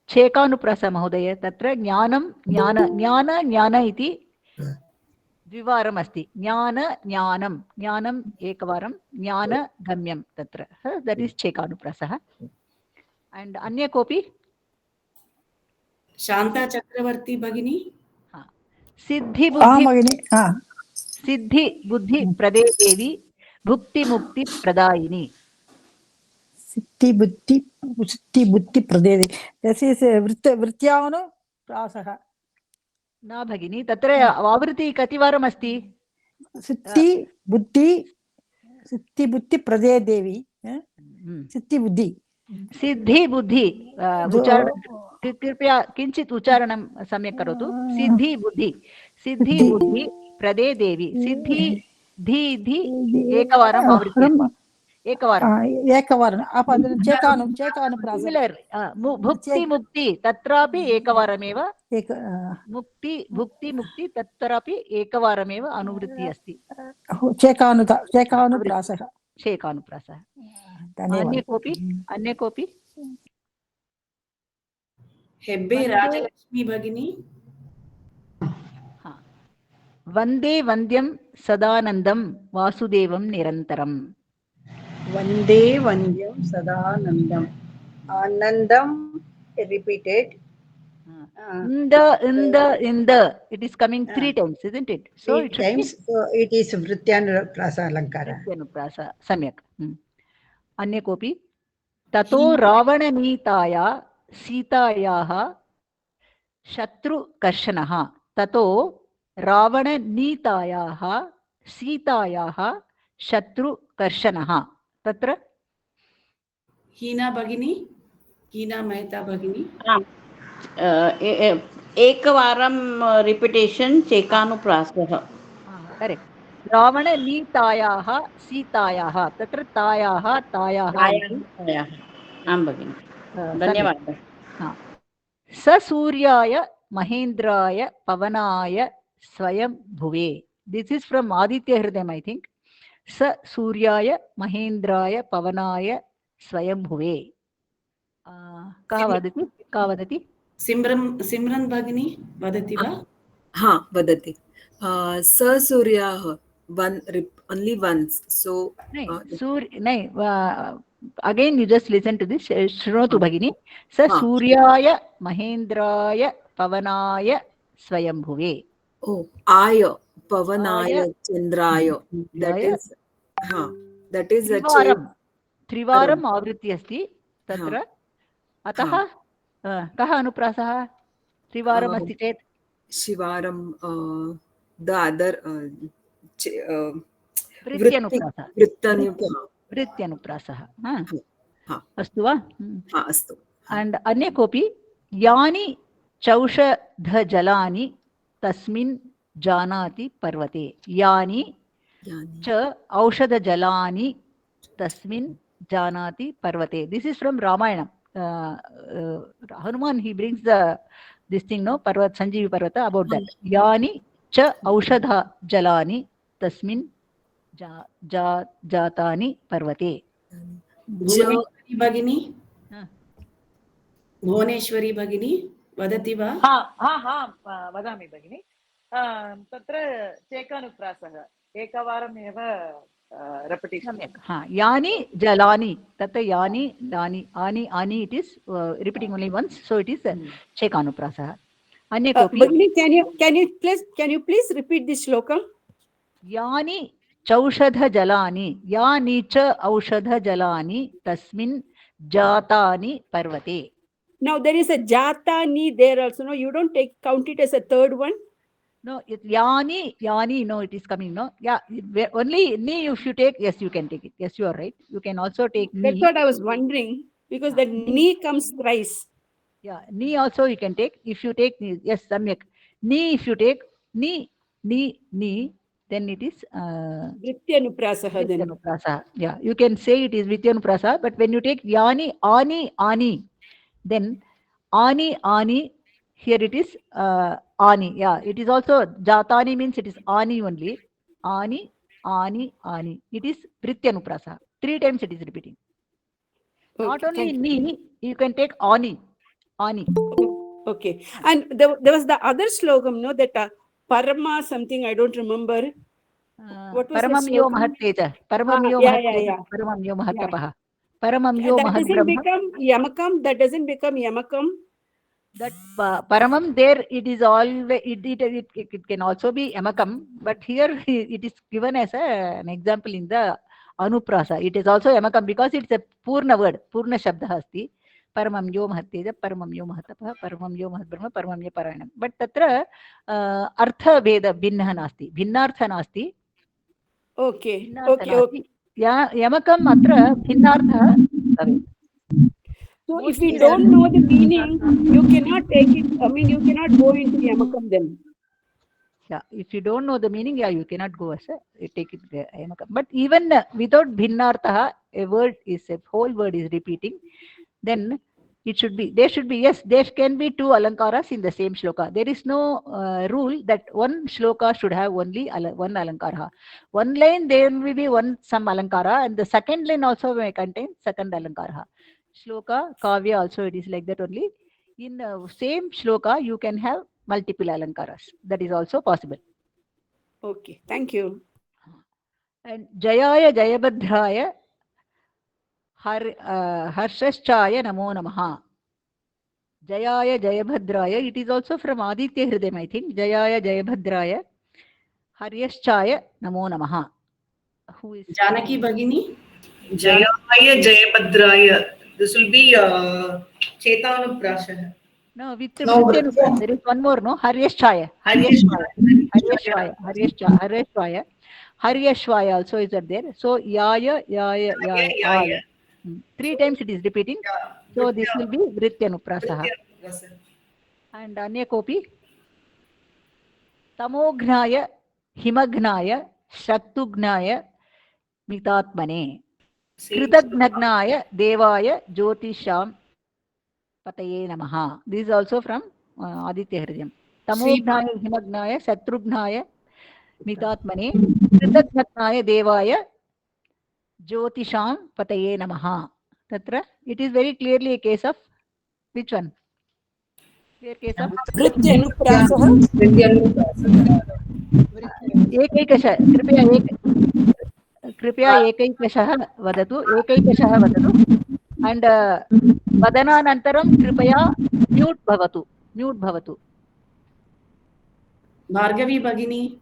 S1: Chekanuprasa Mahodaya. Tatra Jnana iti द्विवारम् अस्ति ज्ञानम एकवारं ज्ञानगम्यं तत्र that is Chekanuprasah. And अन्य कोऽपि
S2: Shanta Chakravarti Bhagini.
S1: सिद्धि बुद्धि प्रदे देवी भुक्ति मुक्ति प्रदायिनी.
S7: सिद्धि बुद्धि प्रदे देवी. This is Vrityanuprasah.
S1: न भगिनी तत्र आवृत्ति कतिवारम् अस्ति?
S7: सिद्धि बुद्धि प्रदे देवी. सिद्धि बुद्धि
S1: उच्चारण कृपया किञ्चित् उच्चारणं सम्यक् करोतु. सिद्धि बुद्धि प्रदे देवी. सिद्धि धी एकवारम् आवृत्ति
S7: एकवारं
S1: भुक्ति मुक्ति तत्रापि एकवारमेव भुक्ति तत्रापि एकवारमेव अनुवृत्ति अस्ति.
S7: चेकानुप्रासः.
S1: अन्य कोऽपि
S2: Hebbe Rajalakshmi Bhagini.
S1: वन्दे वन्द्यं सदानन्दं वासुदेवं निरन्तरम्.
S6: Vande Vandyam Sadanandam. Anandam repeated.
S1: In the it is coming 3 times, isn't it? So
S6: 3 times. So it is Vrityanuprasa Alankara.
S1: Vrityanuprasa सम्यक्. अन्य कोऽपि ततो रावणनीताया सीतायाः शत्रुकर्षणः. ततो रावणनीतायाः सीतायाः शत्रुकर्षणः. तत्र
S2: Hina Bhagini. Hina Mehta Bhagini.
S10: एकवारं रिपिटेशन् चेकानुप्रासः.
S1: करेक्ट. रावणनीतायाः सीतायाः. तत्र तायाः
S10: आं भगिनि धन्यवादः.
S1: स सूर्याय महेन्द्राय पवनाय स्वयं भुवे. This is from Aditya Hridayam, I think. स सूर्याय महेन्द्राय पवनाय स्वयंभुवे। कः वदति? का वदति?
S2: सिम्रन् भगिनी वदति वा?
S13: हा वदति। स सूर्याः only once, so
S1: again you just listen to this. Shrotu Bhagini. Sa Suryaya Mahendraya Pavanaaya Swayambhuve.
S13: Oh, Aya Pavanaya Chandraya. That is a
S1: Trivaram Avritti asti tatra. Ataha kaha anuprasah? Trivaram asti chet
S13: Shivaram, the other
S1: Vrityanuprasah. Astu va?
S13: Astu.
S1: And anye kopi yani chaushadha jalani tasmin janati parvate. Yani cha aushadha jalani tasmin janati parvate. This is from Ramayana. Hanuman, he brings this thing, no, Parvat, Sanjeevi Parvata, about that. Yani cha aushadha jalani tasmin jatani parvate.
S2: Bhuvaneshwari Bhagini? Bhuvaneshwari Bhagini vadati va?
S16: वदामि भगिनि। तत्र चेकानुप्रासः एकवारमेव repetition.
S1: Yani jalani, tatra yani lani, ani, it is repeating only once, so it is chekanuprasah. Anye kopi.
S17: Can you please repeat this shloka?
S1: Yani chaushadha jalani, yani cha aushadha jalani tasmin jatani parvate.
S17: Now there is a jatani there also. No, you don't count it as a third one.
S1: No, it's yani, no, it is coming, no? Yeah, only ni if you take, yes, you can take it. Yes, you are right. You can also take ni.
S17: That's what I was wondering, because the ni comes thrice.
S1: Yeah, ni also you can take. If you take ni, yes, samyak. Ni, if you take ni, then it is Vrityanuprasah. Yeah, you can say it is Vrityanuprasah, but when you take yani, ani, then ani, here it is ani. Yeah, it is also jatani means it is ani only. Ani. It is Vrityanuprasah. 3 times it is repeating. Not only ni, you can take ani.
S17: Okay. And there was the other slogam, no, that Parama something, I don't remember. What was
S1: Paramam yo mahatteja. Paramam yo mahatteja. Paramam yo mahatapaha. Paramam yo
S17: That doesn't
S1: mahabrahma.
S17: become yamakam. That doesn't become yamakam.
S1: That paramam there, it is always, it can also be yamakam, but here it is given as an example in the anuprasa. It is also yamakam because it's a purna word, purna shabda asti. Paramam yo mahatteja, paramam yo mahatapaha, paramam yo mahabrahma, paramam yo parayanam. But tatra artha veda bhinna nasti, bhinnartha nasti.
S17: Okay.
S1: Yeah, yamakam atra bhinnartha bhavet.
S17: So if we don't know the meaning, you cannot take it. I mean, you cannot go into yamakam then.
S1: Yeah, if you don't know the meaning, yeah, you cannot go as take it yamakam. But even without bhinnartha, a whole word is repeating, then it should be, there can be 2 alankaras in the same shloka. There is no rule that one shloka should have only one alankara. One line there will be some alankara, and the second line also may contain second alankara. Shloka, kavya also it is like that only. In same shloka, you can have multiple alankaras. That is also possible.
S17: Okay, thank you.
S1: And Jayaya Jayabhadraya Harshashchaya Namo Namaha. Jayaya Jayabhadraya, it is also from Aditya Hridayam, I think. Jayaya Jayabhadraya Haryashchaya Namo Namaha. Who is
S2: Janaki Bhagini?
S5: Jayaya Jayabhadraya. This will be Chetanuprasah.
S1: No, with Vrityanuprasah. There is one more, no? Haryashchaya. Haryashvaya also is there. So Yaya. 3 times it is repeating. So this will be Vrityanuprasah. And Anya Kopi. Tamognaya, Himagnaya, Shaktugnaya, Mitatmane. Kritagnaya, Devaya, Jyotisham, Pataye Namaha. This is also from Aditya Hridayam. Tamognaya, Himagnaya, Satrugnaya, Mitatmane. Kritagnaya, Devaya, Jyotisham, Pataye Namaha. Tatra, it is very clearly a case of which one? Clear case of
S17: वृत्त्यनुप्रासः
S1: एकैकशः कृपया एकैकशः वदतु एकैकशः वदतु and वदनानन्तरं कृपया mute भवतु
S2: Bhargavi Bhagini.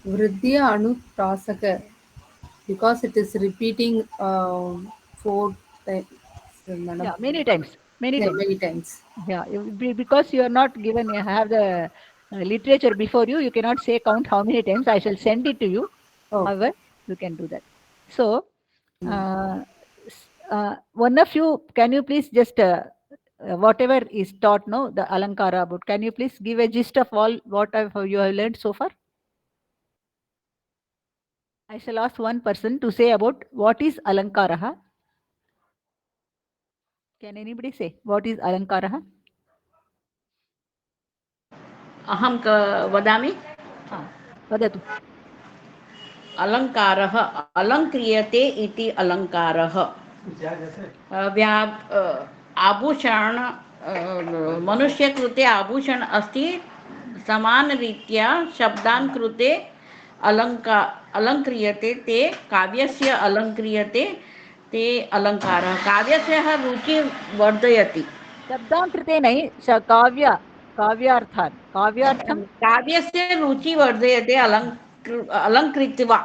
S3: Vridya Anuprasaka, because it is repeating 4 times.
S1: Yeah, many times.
S3: Many times.
S1: Yeah, because you are not given, you have the literature before you, you cannot say count how many times. I shall send it to you. However, you can do that. So, one of you, can you please just, whatever is taught, no, the Alankara about, can you please give a gist of all what you have learned so far? I shall ask one person to say about what is Alankara. Can anybody say what is Alankara?
S18: अहं वदामि
S1: वदतु
S18: अलङ्कारः अलङ्क्रियते इति अलङ्कारः आभूषण मनुष्य कृते आभूषण अस्ति समानरीत्या शब्दान् कृते अलङ्क्रियते ते काव्यस्य अलङ्क्रियते ते अलङ्कारः काव्यस्य रुचि वर्धयति
S1: शब्दान् कृते नै काव्यार्थान् काव्यार्थं
S18: काव्यस्य रुचि वर्धयते अलङ्कृत्वा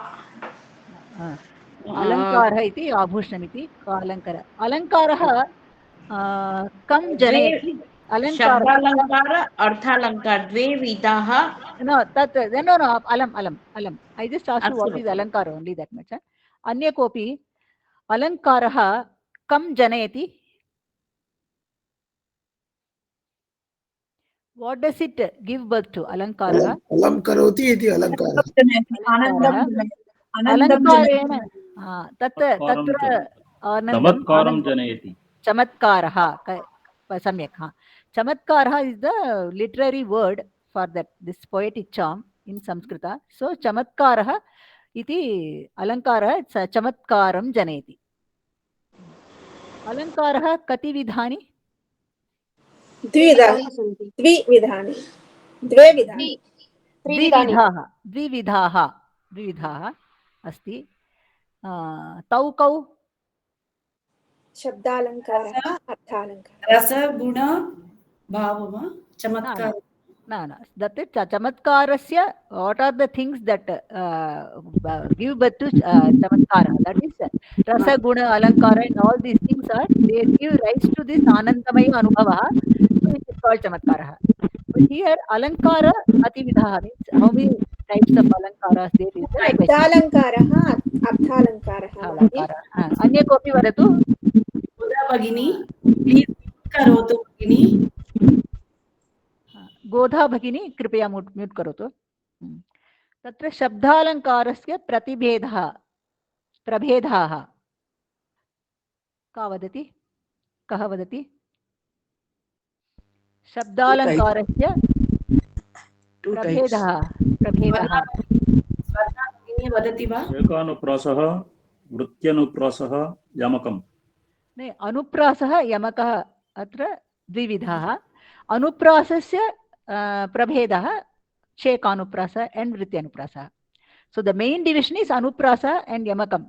S1: अलङ्कारः इति आभूषणमिति अलङ्कार अलङ्कारः कं जनयति
S18: शब्दालङ्कार अर्थालङ्कार द्वे विधाः
S1: no alam I just asked you what is alankara, only that much. Anya kopi alankarah kam janayati, what does it give birth to? Alankarah
S12: alam karoti iti alankara
S1: alankarena tatra anandam
S19: janayati
S1: chamatkarah samyak. Chamatkarah is the literary word for that, this poetic charm in Sanskrita. So chamatkarah iti alankara, it's chamatkaram janayati. Alankarah kati vidhani? द्विविधाः अस्ति. तौ कौ
S15: शब्दालङ्कारः अर्थालङ्कारः
S2: रस गुण भाव चमत्कार
S1: no that is chamatkarasya, what are the things that give birth to chamatkara, that is rasa guna alankara and all these things are, they give rise to this anandamaya anubhava, so it is called chamatkara. But here alankara atividha means how many types of alankaras there is there?
S15: शब्दालङ्कारः अर्थालङ्कारः
S1: अन्य कोऽपि वदतु.
S2: भगिनी please करोतु भगिनी.
S1: गोधा भगिनी कृपया mute करोतु. तत्र शब्दालङ्कारस्य प्रभेदाः कः वदति? शब्दालङ्कारस्य प्रभेदः
S2: वदति वा?
S19: एकानुप्रासः वृत्त्यनुप्रासः यमकम्.
S1: अनुप्रासः यमकः अत्र द्विविधाः. अनुप्रासस्य प्रभेदः शेकानुप्रासः and वृत्त्यनुप्रासः. So the main division is anuprasa and yamakam.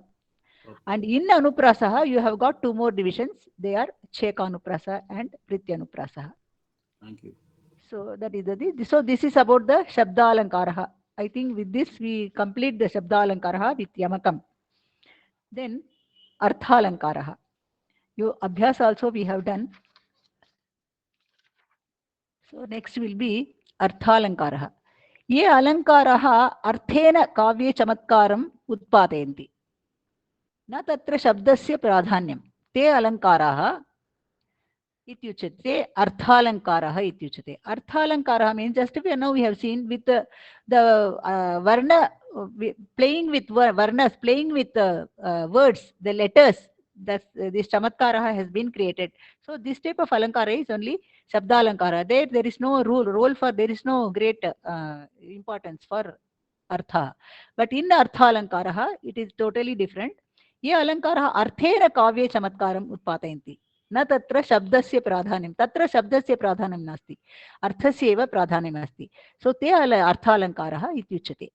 S1: And in anuprasa you have got two more divisions. They are shekanuprasa and vrittyanuprasa.
S19: Thank you.
S1: So that is so this is about the shabdalankaraha. I think with this we complete the shabdalankaraha with yamakam. Then arthalankaraha. Your abhyas also we have done. So next will be arthalankaraha. ये अलङ्कारः अर्थेन काव्ये चमत्कारम् उत्पादयन्ति, न तत्र शब्दस्य प्राधान्यं, ते अलङ्काराः इत्युच्यते अर्थालङ्कारः इत्युच्यते. अर्थालङ्कारः means just now we have seen with the varna, playing with varnas, playing with words, the letters, that this chamatkara has been created. So this type of alankara is only shabdalankara. There is no role for, there is no great importance for artha. But in arthalankara it is totally different. ये अलङ्कारः अर्थेन काव्ये चमत्कारम् उत्पादयन्ति न तत्र शब्दस्य प्राधान्यं तत्र शब्दस्य प्राधान्यं नास्ति अर्थस्य एव प्राधान्यम् अस्ति सो ते अर्थालङ्कारः इत्युच्यते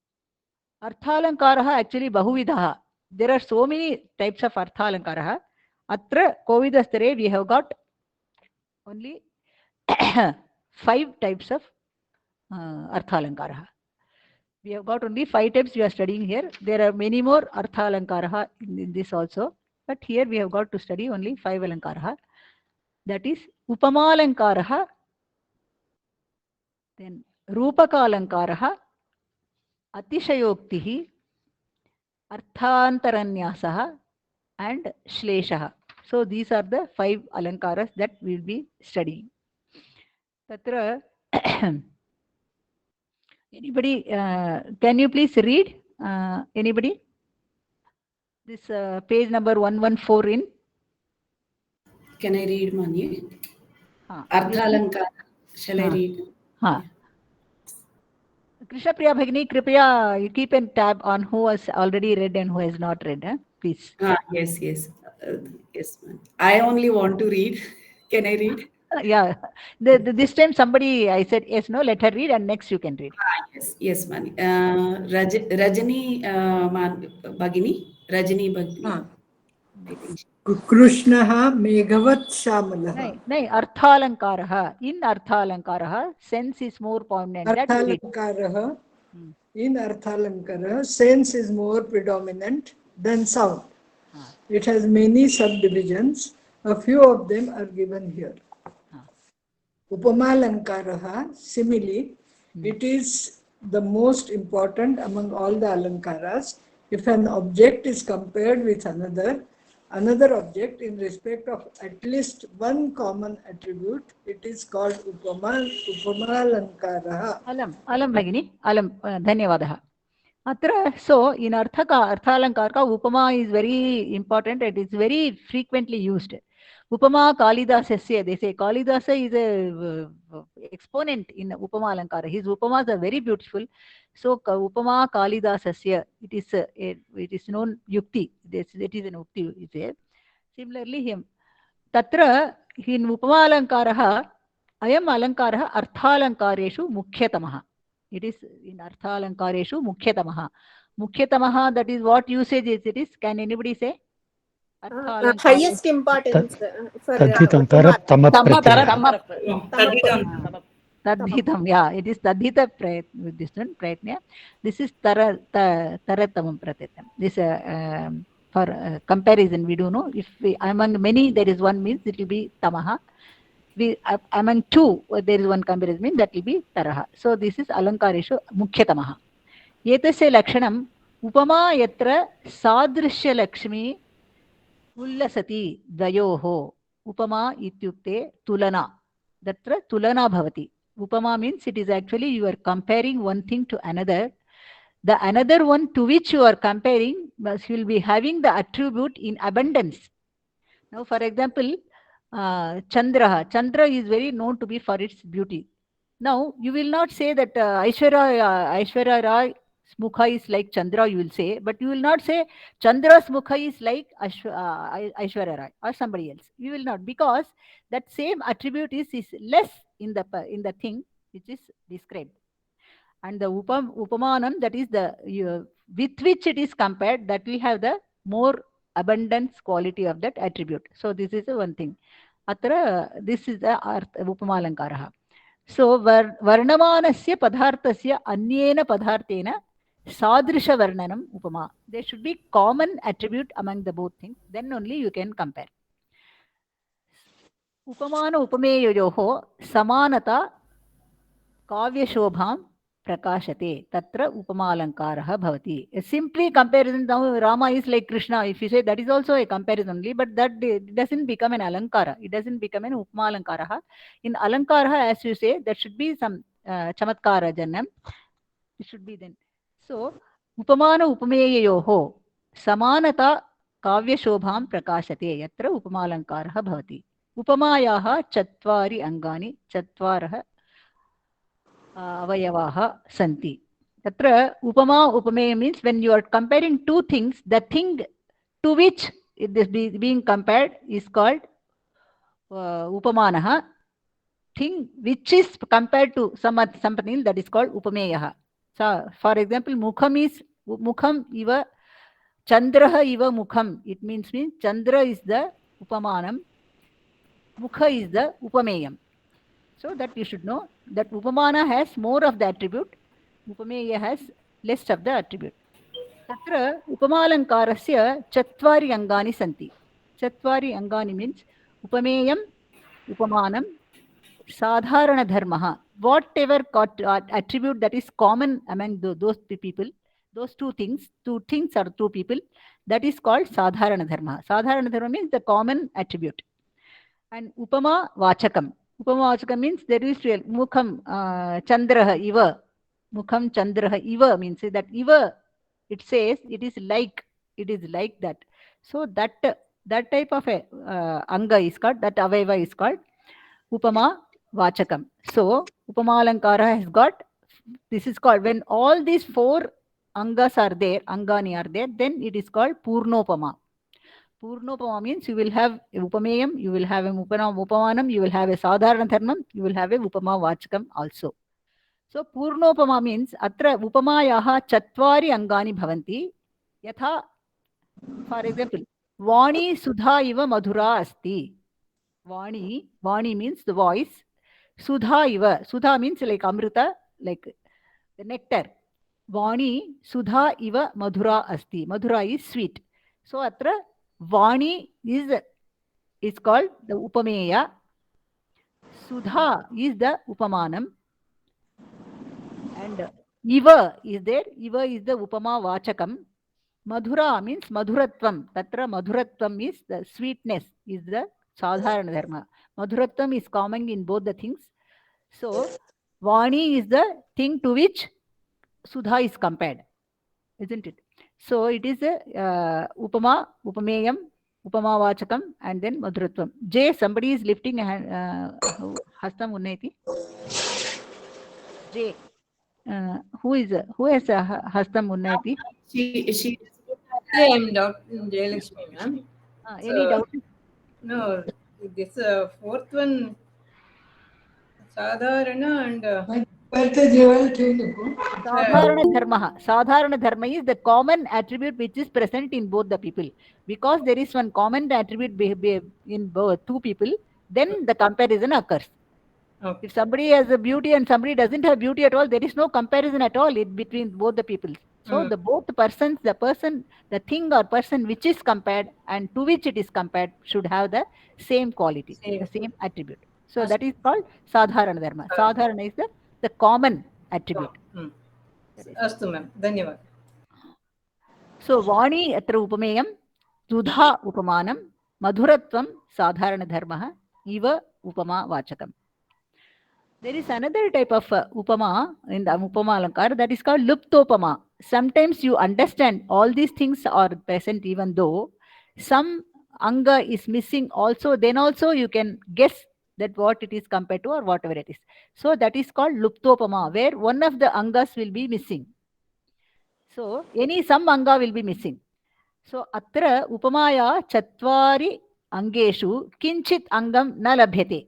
S1: अर्थालङ्कारः एक्चुअली बहुविधः there are so many types of अर्थालङ्कारः अत्र कोविदस्तरे we have got only 5 types of Arthalankaraha. We have got only 5 types we are studying here. There are many more Arthalankaraha in this also. But here we have got to study only 5 Alankaraha. That is Upamalankaraha, then Rupakalankaraha, Atishayoktihi, Arthantaranyasaha, and Shleshaha. So these are the 5 Alankaras that we will be studying. Tatra anybody can you please read anybody this page number 114 in
S2: can I read Mani? Arthalankara shall I read?
S1: Krishna Priya Bhagini, Kripaya, you keep a tab on who has already read and who has not read, please.
S2: Yes, yes, yes, ma'am. I only want to read. Can I read?
S1: Yeah, this time somebody I said yes, no, let her read, and next you can read.
S2: Yes, yes, Mani. Rajani Bhagini, Rajani Bhagini.
S11: Krishnaha Meghavat Shamalaha.
S1: No, Arthalankaraha. In Arthalankaraha, sense is more prominent.
S11: Arthalankaraha. In Arthalankaraha, sense is more predominant than sound. It has many subdivisions. A few of them are given here. Upamalankaraha, simile, it is the most important among all the alankaras. If an object is compared with another object in respect of at least one common attribute, it is called Upamalankaraha.
S1: Alam Bhagini, Alam, Dhanyavadaha. Atra, so in Arthalankarka, Upama is very important. It is very frequently used. Upama Kalidasasya, they say Kalidasa is a exponent in Upama Alankara. His Upamas are very beautiful. So Upama Kalidasasya, it is known Yukti. It is an Ukti. Similarly, him. Tatra in Upama Alankaraha, Ayam Alankaraha Arthalankareshu Mukhyatamaha. It is in Arthalankareshu Mukhyatamaha. Mukhyatamaha, that is what usage is it is. Can anybody say?
S15: Highest importance for
S8: Tadhitam tarap
S1: Tadhitam, yeah, it is Tadhita Prayatna. This is Taratamam Pratitam. This for comparison, we do know. If among many there is one means it will be Tamaha. Among two there is one comparison means that will be Taraha. So this is Alankareshu Mukhyatamaha. Yetasya Lakshanam Upama Yatra Sadrishya Lakshmi Ullasati Dayoho Upama Ityukte Tulana. Datra Tulana Bhavati. Upama means it is actually you are comparing one thing to another. The another one to which you are comparing will be having the attribute in abundance. Now, for example, Chandra. Chandra is very known to be for its beauty. Now, you will not say that Aishwarya Rai Mukha is like Chandra, you will say, but you will not say Chandra's Mukha is like Aishwarya Rai or somebody else. You will not, because that same attribute is less in the thing which is described. And the Upamanam, that is the with which it is compared, that will have the more abundance quality of that attribute. So this is the one thing. Atra, this is the Upamalankaraha. So Varnamanasya Padhartasya Anyena Padhartena Sadrisha Varnanam Upama. There should be common attribute among the both things. Then only you can compare. Upamana Upameyoho Samanata Kavya Shobham Prakashate. Tatra Upamalankaraha Bhavati. A simply comparison, now Rama is like Krishna. If you say that is also a comparison only, but that doesn't become an Alankara. It doesn't become an Upamalankaraha. In Alankaraha, as you say, there should be some Chamatkara Jannam. It should be then. So, Upamana Upameyoho Samanata Kavya Shobham Prakashate. Yatra Upamalankaraha Bhavati. Upamayaha Chatvari Angani Chatvaraha Avayavaha Santi. Tatra Upama Upameya means when you are comparing two things, the thing to which it is being compared is called upamanaha. Thing which is compared to something that is called upameyaha. So, for example, mukham is mukham iva chandraha iva mukham. It means chandra is the upamanam, mukha is the upameyam. So that you should know that upamana has more of the attribute, upameya has less of the attribute. Tatra upamalankarasya chatvari angani santi. Chatvari angani means upameyam, upamanam, sadharana dharmaha. Whatever attribute that is common among those people, those two things or two people, that is called sadharana dharma. Sadharana dharma means the common attribute. And upama vachakam. Upama vachakam means there is real mukham chandraha iva. Mukham chandraha iva means that iva, it says it is like that. So that type of a anga is called, that avaiva is called upama vachakam. So upama alankara has got, this is called, when all these four angas are there, angani are there, then it is called purnopama. Purnopama means you will have a upameyam, you will have a upamanam, you will have a sadharana dharmam, you will have a upama vachakam also. So purnopama means atra upamayaha chatvari angani bhavanti. Yatha, for example, vani sudha iva madhura asti. Vani means the voice. Sudha iva. Sudha means like amrita, like the nectar. Vani sudha iva madhura asti. Madhura is sweet. So atra Vani is called the upameya. Sudha is the upamanam. And iva is there. Iva is the upama vachakam. Madhura means madhuratvam. Tatra madhuratvam is the sweetness, is the sadharana dharma. Madhuratvam is common in both the things. So Vani is the thing to which Sudha is compared, isn't it? So it is a upama, upameyam, upama vachakam, and then madhuratvam. J, somebody is lifting a hand, hastam unnati. J, who has a hastam unnati?
S20: She I am Dr. Jayalakshmi, ma'am.
S1: Any doubt?
S20: No, this fourth one, sadharana and
S1: Sadharana dharma is the common attribute which is present in both the people. Because there is one common attribute in both two people, then the comparison occurs. If somebody has a beauty and somebody doesn't have beauty at all, there is no comparison at all between both the people. So the both persons, the thing or person which is compared and to which it is compared should have the same quality, the same attribute. So that is called sadharana dharma. Sadharana is the common attribute.
S20: Astu ma'am. Dhanyavad.
S1: So Vani atra upameyam, Sudha upamanam, Madhuratvam sadharana dharma, Iva upama vachakam. There is another type of upama in the upama alankara, that is called luptopama. Sometimes you understand all these things are present even though some anga is missing also, then also you can guess that what it is compared to or whatever it is. So that is called luptopama, where one of the angas will be missing. So some anga will be missing. So atra upamaya chatvari angeshu kinchit angam na labhyate.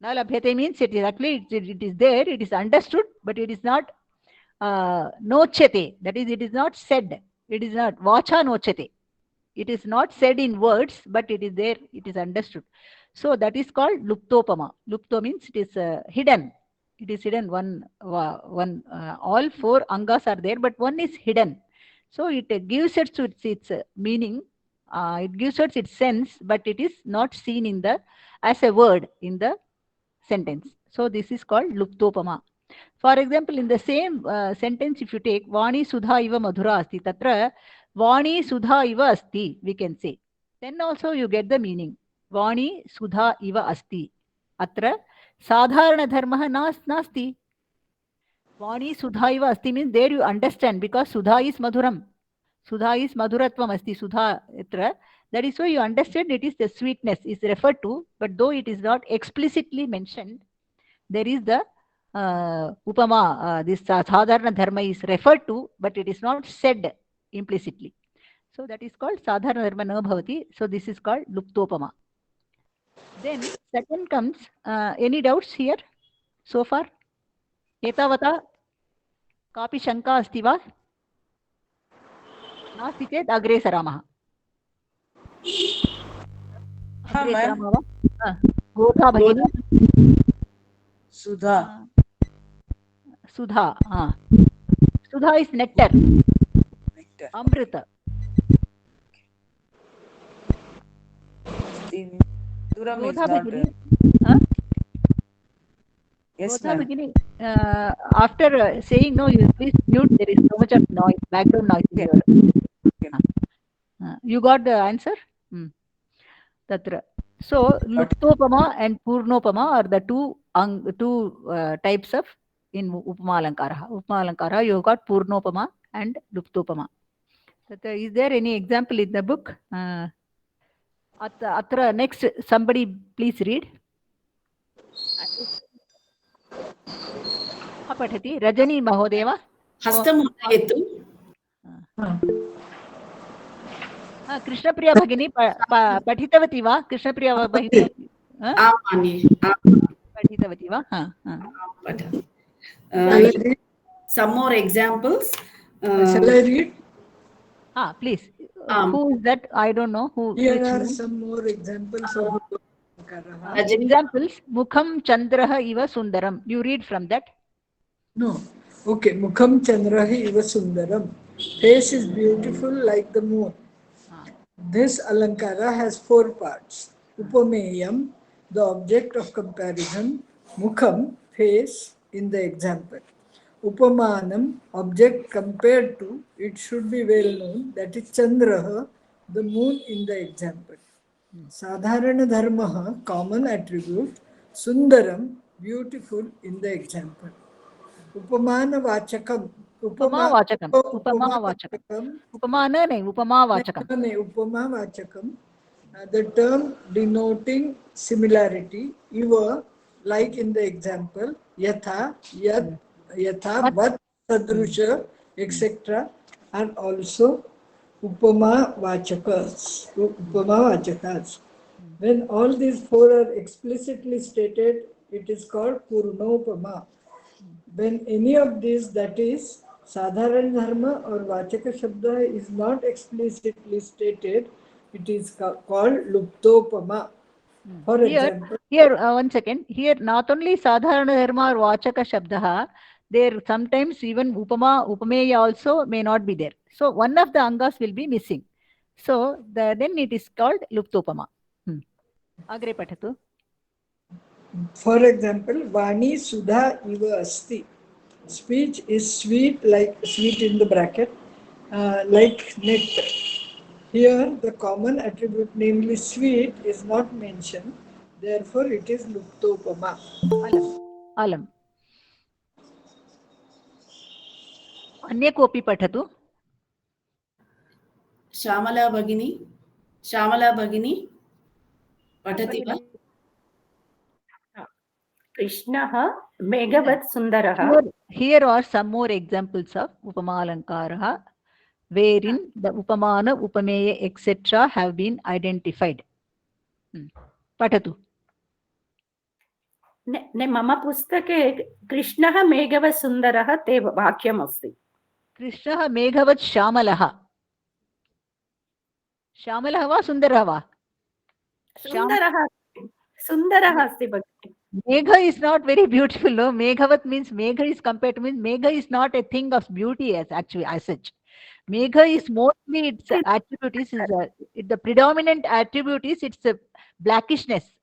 S1: Na labhyate means it is actually it is there, it is understood, but it is not nochate. That is, it is not said. It is not vacha nochate. It is not said in words, but it is there, it is understood. So that is called luptopama. Lupto means it is hidden. It is hidden. All four angas are there, but one is hidden. So it gives it its meaning. It gives it its sense, but it is not seen as a word in the sentence. So this is called luptopama. For example, in the same sentence, if you take Vani Sudha Iva Madhura Asti, Tatra Vani Sudha Iva Asti, we can say. Then also you get the meaning. Vani Sudha Iva Asti. Atra Sadharana Dharmaha Nasti. Vani Sudha Iva Asti means there you understand, because Sudha is Madhuram. Sudha is Madhuratvam Asti. Sudha Atra. That is why you understand it is the sweetness is referred to, but though it is not explicitly mentioned, there is the upama, this sadharana dharma is referred to, but it is not said implicitly. So that is called sadharana dharma na bhavati. So this is called luptopama. Then second comes, any doubts here so far? Etavata कापि शङ्का अस्ति वा? नास्ति चेत् अग्रे सरामः. अग्रे सरामः वा? गोधा भगिनी.
S18: सुधा.
S1: सुधा. सुधा is nectar. अमृत. गोधा भगिनी.
S18: Yes,
S1: Gotha Bhagini, after saying no, you please mute. There is so much of noise, background noise in your. You got the answer? Tatra. So Luptopama and Purnopama are the two types of in Upama Alankara. Upama Alankara, you got Purnopama and Luptopama. Is there any example in the book? Atra next, somebody please read. पठति रजनी महोदय वा?
S2: हस्तमुदयतु.
S1: कृष्णप्रिया भगिनी पठितवती वा? कृष्णप्रिया भगिनी पठितवती वा?
S2: Some more examples.
S11: Shall I read?
S1: Please. Who is that? I don't know.
S11: Here are some more examples of
S1: examples. Mukham Chandraha iva sundaram. You read from that.
S11: No. Okay. Mukham Chandraha iva sundaram. Face is beautiful like the moon. This Alankara has 4 parts. Upameyam, the object of comparison. Mukham, face in the example. Upamanam, object compared to, it should be well known, that is Chandraha, the moon in the example. Sadharana dharmaha, common attribute. Sundaram, beautiful in the example. Upamana vachakam.
S1: Upama vachakam. Upama vachakam. Upamana nahi, upama vachakam.
S11: Upama vachakam. The term denoting similarity. Iva, like in the example. Yatha, yat, yatha, vat, sadrusha, etc. are also Upama vachakas. Upama vachakas. When all these 4 are explicitly stated, it is called Purnopama. When any of these, that is Sadharana Dharma or Vachaka Shabda, is not explicitly stated, it is called Luptopama. For example,
S1: here one second. Here not only Sadharana Dharma or Vachaka Shabdaha, there sometimes even Upama, Upameya also may not be there. So one of the angas will be missing. So then it is called Luptopama. Agre patatu.
S11: For example, Vani Sudha Iva Asti. Speech is sweet, like sweet in the bracket, like nectar. Here, the common attribute, namely sweet, is not mentioned. Therefore, it is Luptopama.
S1: Alam. अन्य कोऽपि पठतु.
S2: श्यामला भगिनी पठति वा?
S21: Krishnaha Meghavat Sundaraha.
S1: Here are some more examples of Upama Alankaraha, wherein the Upamana, Upameya, etc. have been identified. Patatu.
S21: Mama pustake Krishnaha Meghavat Sundaraha te vakyam asti.
S1: Krishnaha Meghavat Shamalaha. Shamalaha va Sundaraha va?
S21: Sundaraha asti bhakti.
S1: Megha is not very beautiful. No? Meghavat means Megha is compared to means Megha is not a thing of beauty as actually as such. Megha is mostly its attribute is the predominant attribute is its blackishness.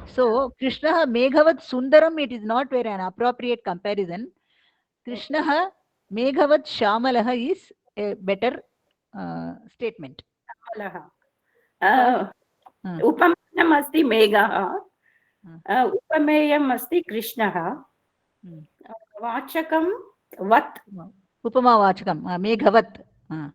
S1: So Krishna Meghavat Sundaram, it is not very an appropriate comparison. Krishna Meghavat Shamalaha is a better statement.
S21: Upamanam asti Megha. Upameyam asti Krishnaha. Vachakam vat.
S1: Upama vachakam Meghavat.
S21: And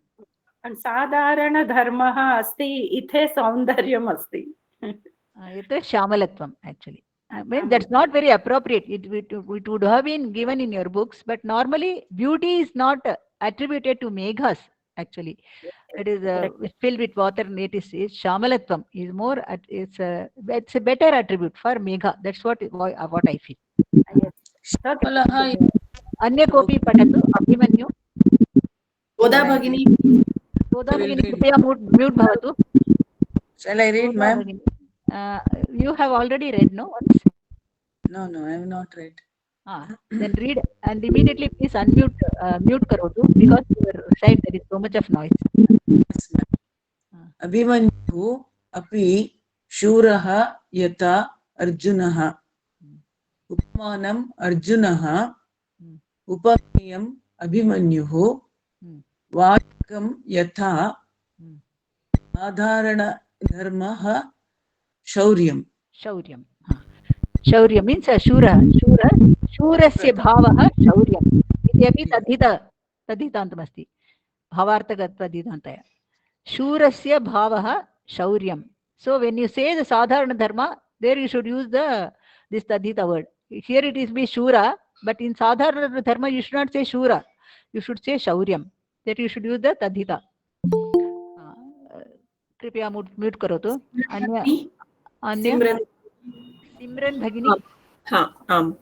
S21: Sadharana dharmaha asti ithe saundaryam asti.
S1: It is Shamalatvam actually. I mean, that's not very appropriate. It would have been given in your books, but normally beauty is not attributed to Meghas actually. It is filled with water, and it is Shamalatvam is more, it's a better attribute for Megha. That's what I feel. Anya kopi patatu Abhimanyu.
S2: Goda Bhagini.
S1: Goda Bhagini, कृपया mute bhavatu.
S18: Shall I read, ma'am?
S1: You have already read, no? Once?
S18: No, I have not read.
S1: Then read and immediately please unmute, mute karotu, because your side there is so much of noise.
S18: Abhimanyu api shuraha yata Arjunaha. Upamanam Arjunaha. Upameyam Abhimanyuhu. Vachakam yatha Adharana dharmaha Shauryam.
S1: Shaurya means Shura. Shurasya bhavaha Shauryam. Iti api tadhitantamasti. Bhavarthagat tadhitantaya. Shurasya bhavaha Shauryam. So when you say the sadharana dharma, there you should use this tadhita word. Here it is be Shura, but in sadharana dharma you should not say Shura. You should say Shauryam. That you should use the tadhita. कृपया mute करोतु. अन्य सिमरन भगिनी.
S13: आम्.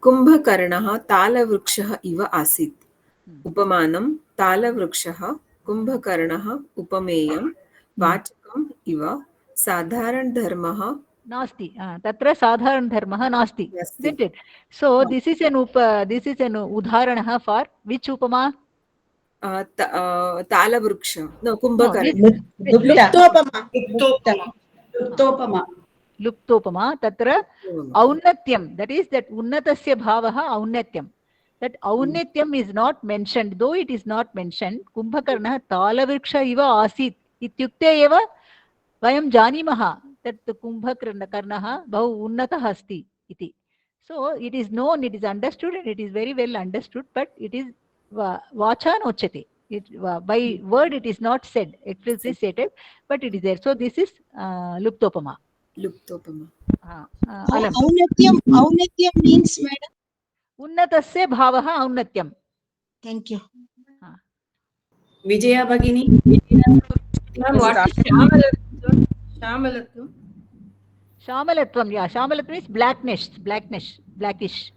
S13: कुम्भकर्णः तालवृक्षः इव आसीत्. उपमानं तालवृक्षः, कुम्भकर्णः उपमेयं, वाचकम् इव साधारणधर्मः
S1: नास्ति. तत्र साधारणधर्मः नास्ति. Isn't it? So this is an उदाहरणः for which upma?
S13: तालवृक्ष. No, Kumbhakarna.
S1: लुप्तोपमा. तत्र औन्नत्यं, that is that unnatasya bhavaha औन्नत्यं. That औन्नत्यं is not mentioned, though it is not mentioned. कुम्भकर्णः तालवृक्ष इव आसीत् इत्युक्ते एव वयं जानीमः that कुम्भकर्णः बहु उन्नतः अस्ति इति. So it is known, it is understood, and it is very well understood, but it is vachanochate. By word it is not said, explicitly stated, but it is there. So this is luptopama.
S4: Aunatyam means, madam?
S1: Unnatasya bhavaha aunatyam.
S4: Thank you.
S2: Vijaya Bhagini.
S20: Ma'am, what is Shamalatvam?
S1: Shamalatvam, yeah. Shamalatvam is blackish.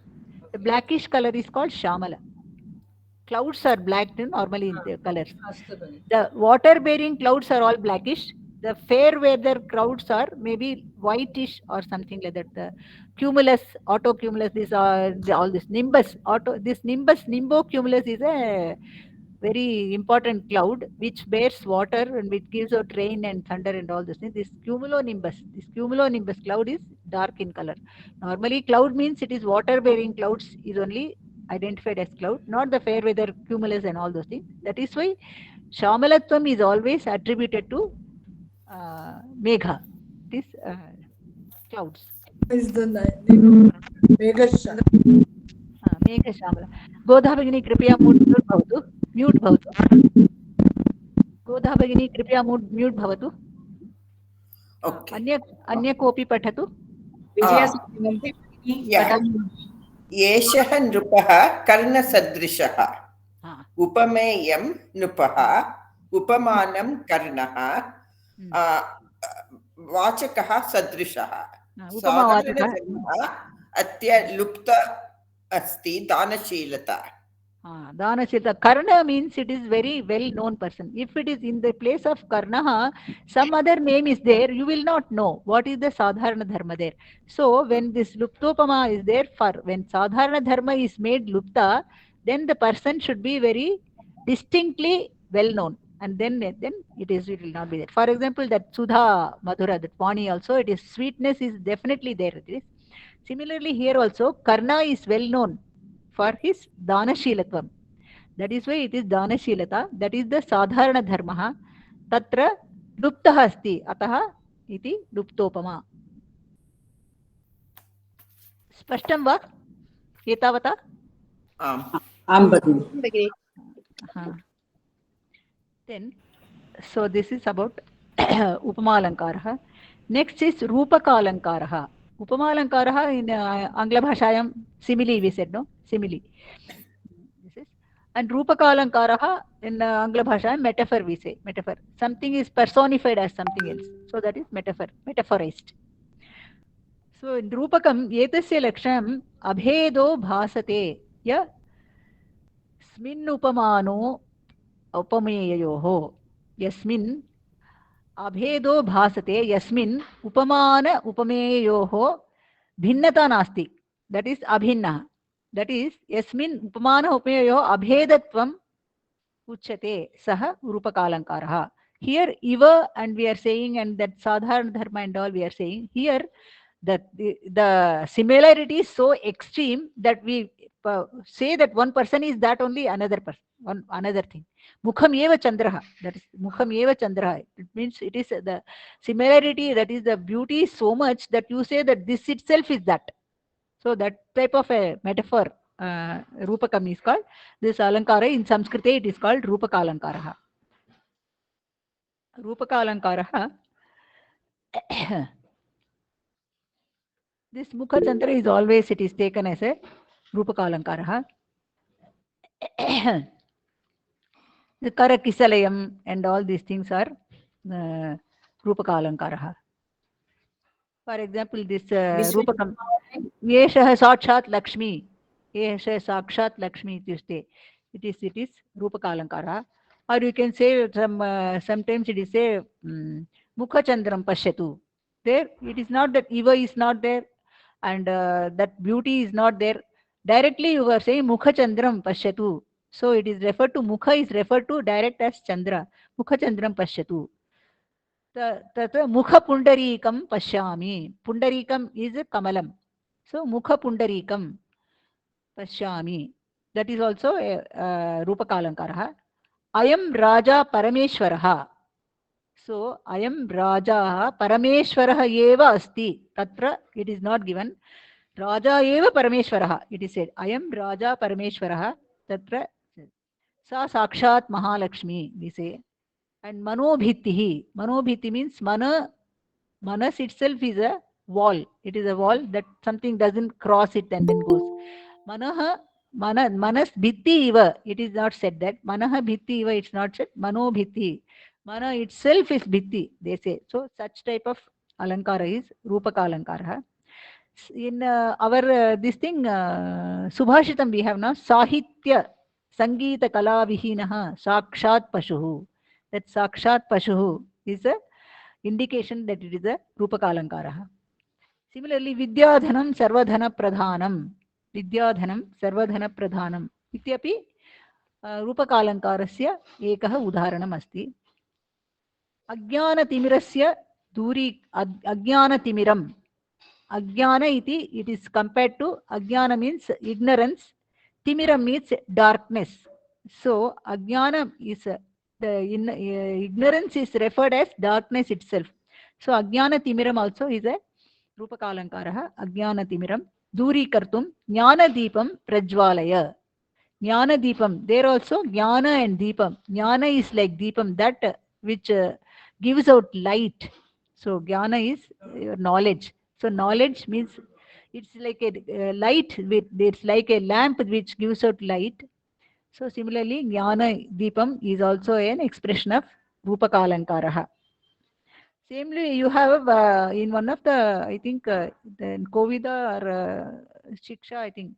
S1: The blackish color is called Shamala. Clouds are black normally in their colors. The water-bearing clouds are all blackish. The fair weather clouds are maybe whitish or something like that. The cumulus, autocumulus, these are all this nimbus. Nimbocumulus is a very important cloud which bears water and which gives out rain and thunder and all this things. This cumulonimbus cloud is dark in color. Normally cloud means it is water-bearing clouds is only identified as cloud, not the fair weather cumulus and all those things. That is why Shamalatvam is always attributed to Megha, this clouds.
S11: Is the name Megha Shamala.
S1: Megha Shamala. Godha Bhagini कृपया mute भवतु. गोधा भगिनी कृपया mute भवतु. अन्य कोऽपि पठतु.
S22: एषः नृपः कर्णसदृशः. उपमेयं नृपः, उपमानं कर्णः, वाचकः सदृशः. साधारणधर्मः अत्य लुप्त अस्ति दानशीलता.
S1: Danashita. Karna means it is very well known person. If it is in the place of Karnaha, some other name is there, you will not know what is the Sadharana Dharma there. So when this Luptopama is there, when Sadharana Dharma is made Lupta, then the person should be very distinctly well known. And then it will not be there. For example, that Sudha Madhura, that Vani also, it is sweetness is definitely there. It is. Similarly, here also, Karna is well known for his Danashilatvam. That is why it is Danashilata. That is the Sadharana Dharmaha. Tatra Luptaha asti. Ataha iti Luptopama. Spashtam va? Etavata? Then, so this is about Upama Alankaraha. Next is Rupaka Alankaraha. Upama Alankaraha in Angla Bhashayam, simile we said, no? Simile. This is And Rupakalankaraha in Angla Bhasha, metaphor we say, metaphor. Something is personified as something else. So that is metaphor, metaphorized. So in Rupakam, etasya lakshanam abhedo bhasate ya smin upamano upameyoho yasmin abhedo bhasate yasmin upamana upameyoho भिन्नता नास्ति. That is abhinna. That is yasmin upamana upameyoho abhedatvam uchyate saha rupakalankaraha. Here iva and we are saying, and that sadharana dharma and all we are saying here, that the similarity is so extreme that we say that one person is that only another person, another thing. Mukham eva chandraha. That is mukham eva chandraha. It means it is the similarity, that is the beauty so much that you say that this itself is that. So that type of a metaphor, Rupakam is called. This Alankara in Sanskrit it is called Rupakalankaraha. Rupakalankaraha. This Mukha Chandra is always, it is taken as a Rupakalankaraha. The Karakisalayam and all these things are Rupakalankaraha. For example, this Rupakam, Yeshah Sakshat Lakshmi, Yeshah Sakshat Lakshmi, it is Rupakalankara. Or you can say sometimes it is say Mukha Chandram Pashyatu. There it is not that Eva is not there and that beauty is not there. Directly you are saying Mukha Chandram Pashyatu. So it is referred to, Mukha is referred to direct as Chandra. Mukha Chandram Pashyatu. Tatra Mukha Pundarikam Pashyami. Pundarikam is a Kamalam. So Mukha Pundarikam Pashyami. That is also a Rupakalankaraha. Ayam Raja Parameshwaraha. So Ayam Raja Parameshwaraha eva asti. Tatra it is not given. Raja eva Parameshwaraha. It is said. Ayam Raja Parameshwaraha. Tatra Sa Sakshat Mahalakshmi, we say. And Manobhitihi. Manobhiti means Manas itself is a wall. It is a wall that something doesn't cross it and then goes. Manaha, Manas Bhitti Iva. It is not said that. Manaha Bhitti Iva, it's not said. Manobhiti. Mana itself is Bhitti, they say. So such type of Alankara is Rupaka Alankara. In our this thing, Subhashitam we have now, Sahitya Sangeeta Kala Vihinaha Sakshat Pashuhu. That Sakshat Pashuhu is a indication that it is a Rupakalankara. Similarly, Vidyadhanam Sarvadhana Pradhanam. Vidyadhanam Sarvadhana Pradhanam. Ityapi Rupakalankarasya ekah udaharanam asti. Ajnanatimirasya duri Ajnanatimiram. Ajnana iti, it is compared to Ajnana means ignorance. Timiram means darkness. So Ajnana is ignorance is referred as darkness itself. So Ajnana Timiram also is a Rupakalankaraha. Ajnana Timiram. Duri Kartum. Jnana Deepam Prajvalaya. Jnana Deepam. There also Jnana and Deepam. Jnana is like Deepam, that which gives out light. So Jnana is knowledge. So knowledge means it's like a light, it's like a lamp which gives out light. So similarly, Jnana Deepam is also an expression of Rupakalankaraha. Samely, you have in one of the, I think, the Kovida or Shiksha, I think,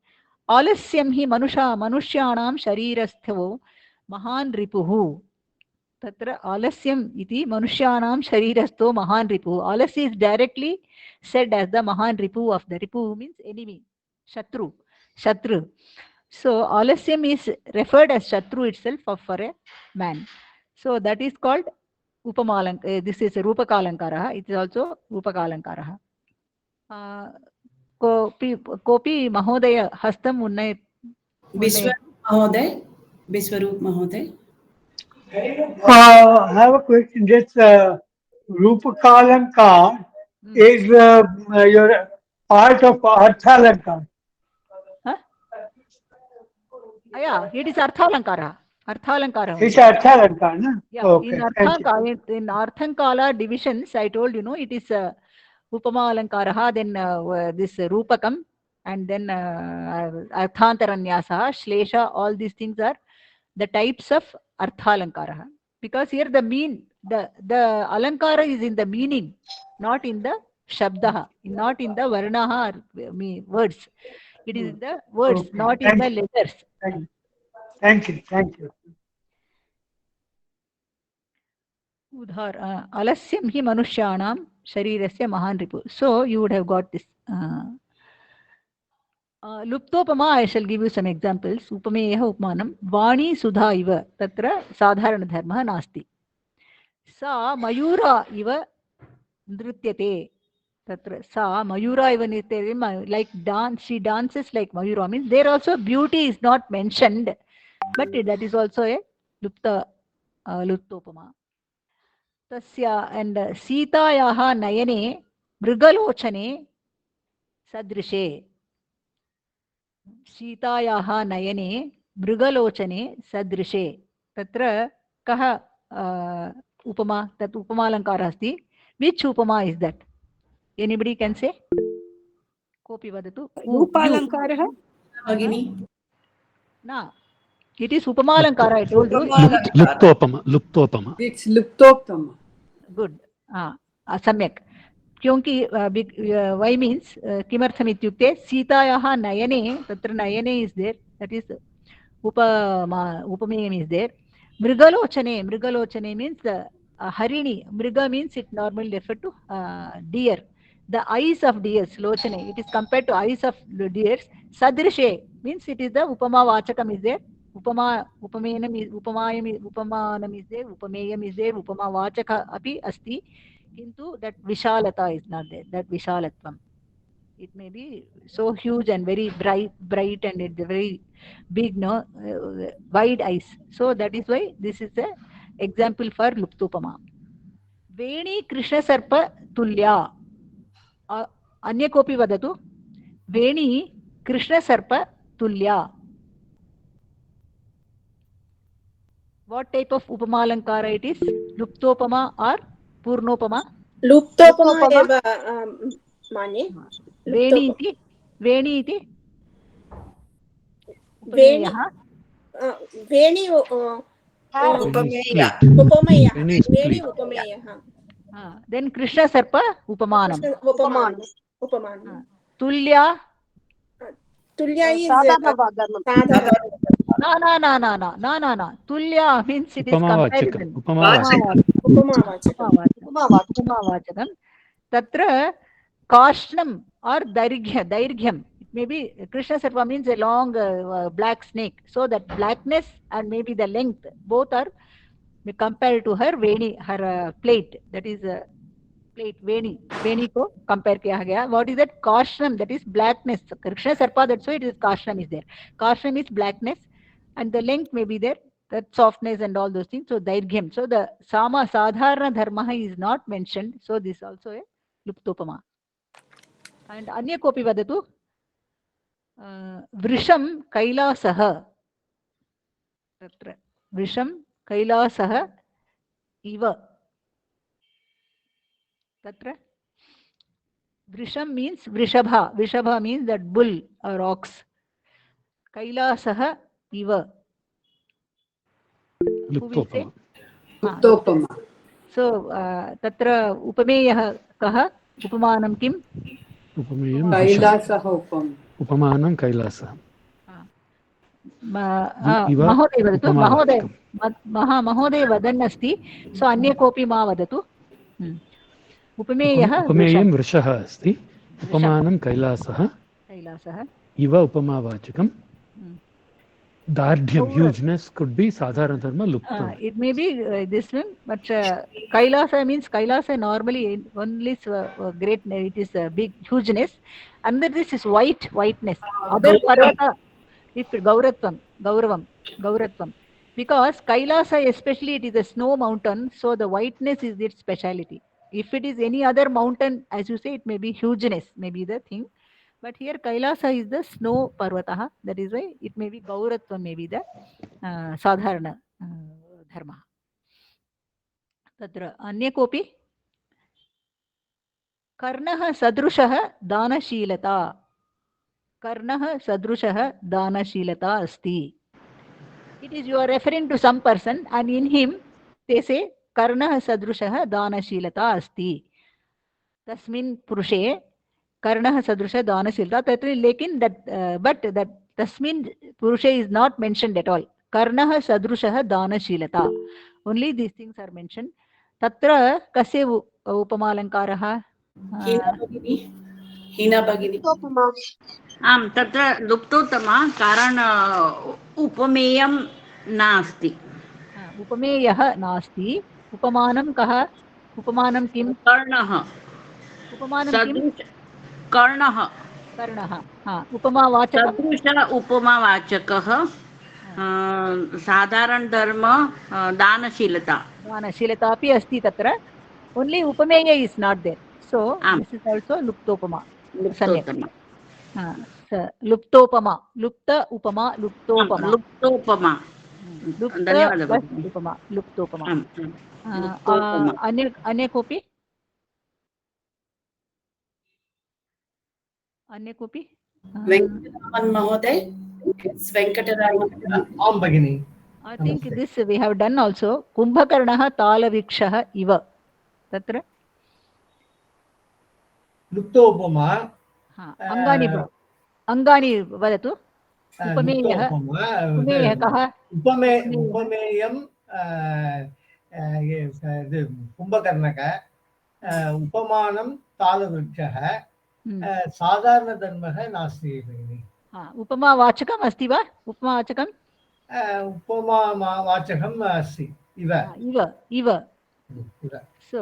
S1: Alasyam hi Manushyanam Sharirastho Mahan Ripuhu. Tatra Alasyam iti Manushyanam Sharirastho Mahan Ripuhu. Alasya is directly said as the Mahan Ripu of the Ripu means enemy, Shatru. Shatru. So Alasyam is referred as Shatru itself for a man. So that is called Upamalank. This is Rupakalankaraha. It is also Rupakalankaraha. Kopi Mahodaya Hastam Unnay.
S2: Biswarup Mahoday. Biswarup Mahoday.
S9: I have a question. This Rupakalanka is your part of Arthalanka.
S1: Huh? Yeah, it is Arthalankara. Arthalankara.
S9: It's Arthalanka, no?
S1: Yeah,
S9: Okay,
S1: in Arthankala divisions, I told it is Upama Alankaraha, then this Rupakam, and then Arthantaranyasa, Shlesha, all these things are the types of Arthalankara. Because here the Alankara is in the meaning, not in the Shabdaha, not in the Varnaha or words. It is in the words,
S9: Okay.
S1: not in the letters.
S9: Thank you. Thank you.
S1: Alasyam hi manushyanam sharirasya mahan ripu. So you would have got this. Luptopama, I shall give you some examples. Upameyaha upmanam. Vani sudha iva. Tatra sadharana dharmaha nasti. Sa mayura iva nrityate. Tatra sa mayura iva nrityate. Like dance, she dances like mayura. Means there also beauty is not mentioned. But that is also a luptopama. Tasya and Sitayaha nayane mrigalochane sadrishe. Sitayaha nayane mrigalochane sadrishe. Tatra kaha upama, tat upama alankara asti. Which upama is that? Anybody can say? Kopi vadatu.
S17: Upalankara?
S2: Bhagini.
S1: Na. It is upama alankara, I told you.
S8: Luptopama.
S11: It's Luptopama.
S1: Good. Samyak. क्योंकि why means किमर्थम इत्युक्ते सीतायाः नयने तत्र नयने is there, that is upameyam is there. Mrigalochane means harini. Mriga means it normally refer to deer, the eyes of deers. Lochane, it is compared to eyes of deers. Sadrishe means it is the upama vachakam is there. Upamanam is there, upameyam is there, upama vachaka api asti. Kintu that vishalata is not there, that vishalatvam. It may be so huge and very bright and it's very big, no, wide eyes. So that is why this is a example for Luptupama. Veni Krishna Sarpa Tulya. Anya kopi vadatu. Veni Krishna Sarpa Tulya. What type of upamalankara it is? Luptopama or Purnopama?
S15: Luptopama eva mane.
S1: Veni iti. Veni iti.
S15: Veni. Veni
S22: Upameya.
S15: Upameya. Veni upameya.
S1: Then Krishna Sarpa Upamanam.
S15: Upamanam.
S1: Tulya.
S15: Tulya is
S1: No. Tulya means it is comparison. Upamavachakam. Tatra Kashnam or Dairghyam. It may be Krishna Sarpa means a long black snake. So that blackness and maybe the length both are compared to her Veni, her plate. That is plate Veni ko compare kiya gaya. What is that? Kashnam, that is blackness. Krishna Sarpa, that's why it is Kashnam is there. Kashnam is blackness and the length may be there, that softness and all those things. So Dairghyam. So the Sama Sadharana Dharma is not mentioned. So this also a Luptopama. And Anya kopi vadatu. Vrisham Kailasaha. Tatra Vrisham Kailasaha Iva. Tatra Vrisham means Vrishabha. Vrishabha means that bull or ox. Kailasaha Iva. Who will say?
S11: Luptopama.
S1: So Tatra Upameyah kaha? Upamanam kim?
S8: Upameyam
S11: Kailasaha upam.
S8: Upamanam Kailasa.
S1: Mahoday vadatu. Mahoday vadan asti. So Anya kopi ma vadatu.
S8: Upameyam Vrishaha asti. Upamanam Kailasah. Iva upamavachakam. Dardhyam, hugeness could be Sadharana Dharma Lupta.
S1: It may be this one, but Kailasa means Kailasa normally only great, it is big hugeness. Under this is whiteness. Other Parvata is Gauratvam. Because Kailasa especially it is a snow mountain, so the whiteness is its speciality. If it is any other mountain, as you say, it may be hugeness, may be the thing. But here Kailasa is the snow Parvataha, that is why it may be Gauratvam, may be the Sadharana Dharma. Tatra Anya kopi Karnaha Sadrushaha Danashilata. Karnaha Sadrushaha Danashilata asti. It is you are referring to some person, and in him they say Karnah Sadrushah Danashilata Asti. Tasmin Purushe Karnah Sadrushah Danashilata. Lekin that but that Tasmin Purushe is not mentioned at all. Karnah Sadrushah Danashilata. Only these things are mentioned. Tatra Kasya Upamalankarah?
S2: Hina Bhagini.
S21: आम् तत्र लुप्तोत्तमा कारण उपमेयं नास्ति
S1: उपमेयः नास्ति उपमानं कः उपमानं किं
S21: कर्णः
S1: उपमानं किं
S21: कर्णः
S1: कर्णः उपमावाचकं
S21: सदृश उपमावाचकः साधारण धर्म दानशीलता
S1: दानशीलता अपि अस्ति तत्र ओन्ली उपमेय is not there so this is also लुप्तोपमा
S21: लुप्तोत्तमा
S1: लुप्तोपमा लुप्त उपमा लुप्तोपमा
S21: लुप्तोपमा
S1: लुप्त
S21: धन्यवादः
S1: उपमा लुप्तोपमा
S21: लुप्तोपमा
S1: अन्य कोऽपि अन्य कोऽपि
S2: Venkataraman Mahoday. Venkataraman.
S9: Om Bhagini.
S1: I think this we have done also. Kumbhakarnah Talavikshah iva. Tatra?
S9: Luptopama.
S1: Angani vadatu. Upameyah. Upameyah kaha?
S9: Upameyam Kumbhakarnaka. Upamanam Talavikshah. साधारण धर्मः नास्ति भगिनि
S1: उपमावाचकम् अस्ति वा उपमावाचकम्
S9: उपमावाचकम् अस्ति इव
S1: so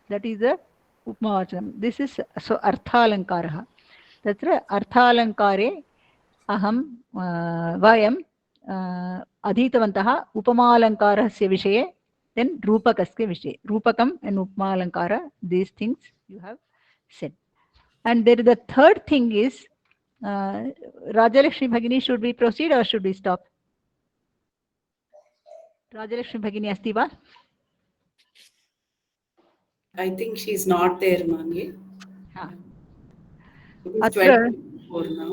S1: that is the उपमावाचकम् this is so अर्थालङ्कारः तत्र अर्थालङ्कारे अहं वयं अधीतवन्तः उपमालङ्कारस्य विषये then रूपकस्य विषये रूपकम् and उपमालङ्कार these things you have said. And there the third thing is, Rajalakshmi Bhagini, should we proceed or should we stop? Rajalakshmi Bhagini asti va?
S2: I think she is not there, Mangi. It's
S1: Atra,
S2: 24 now.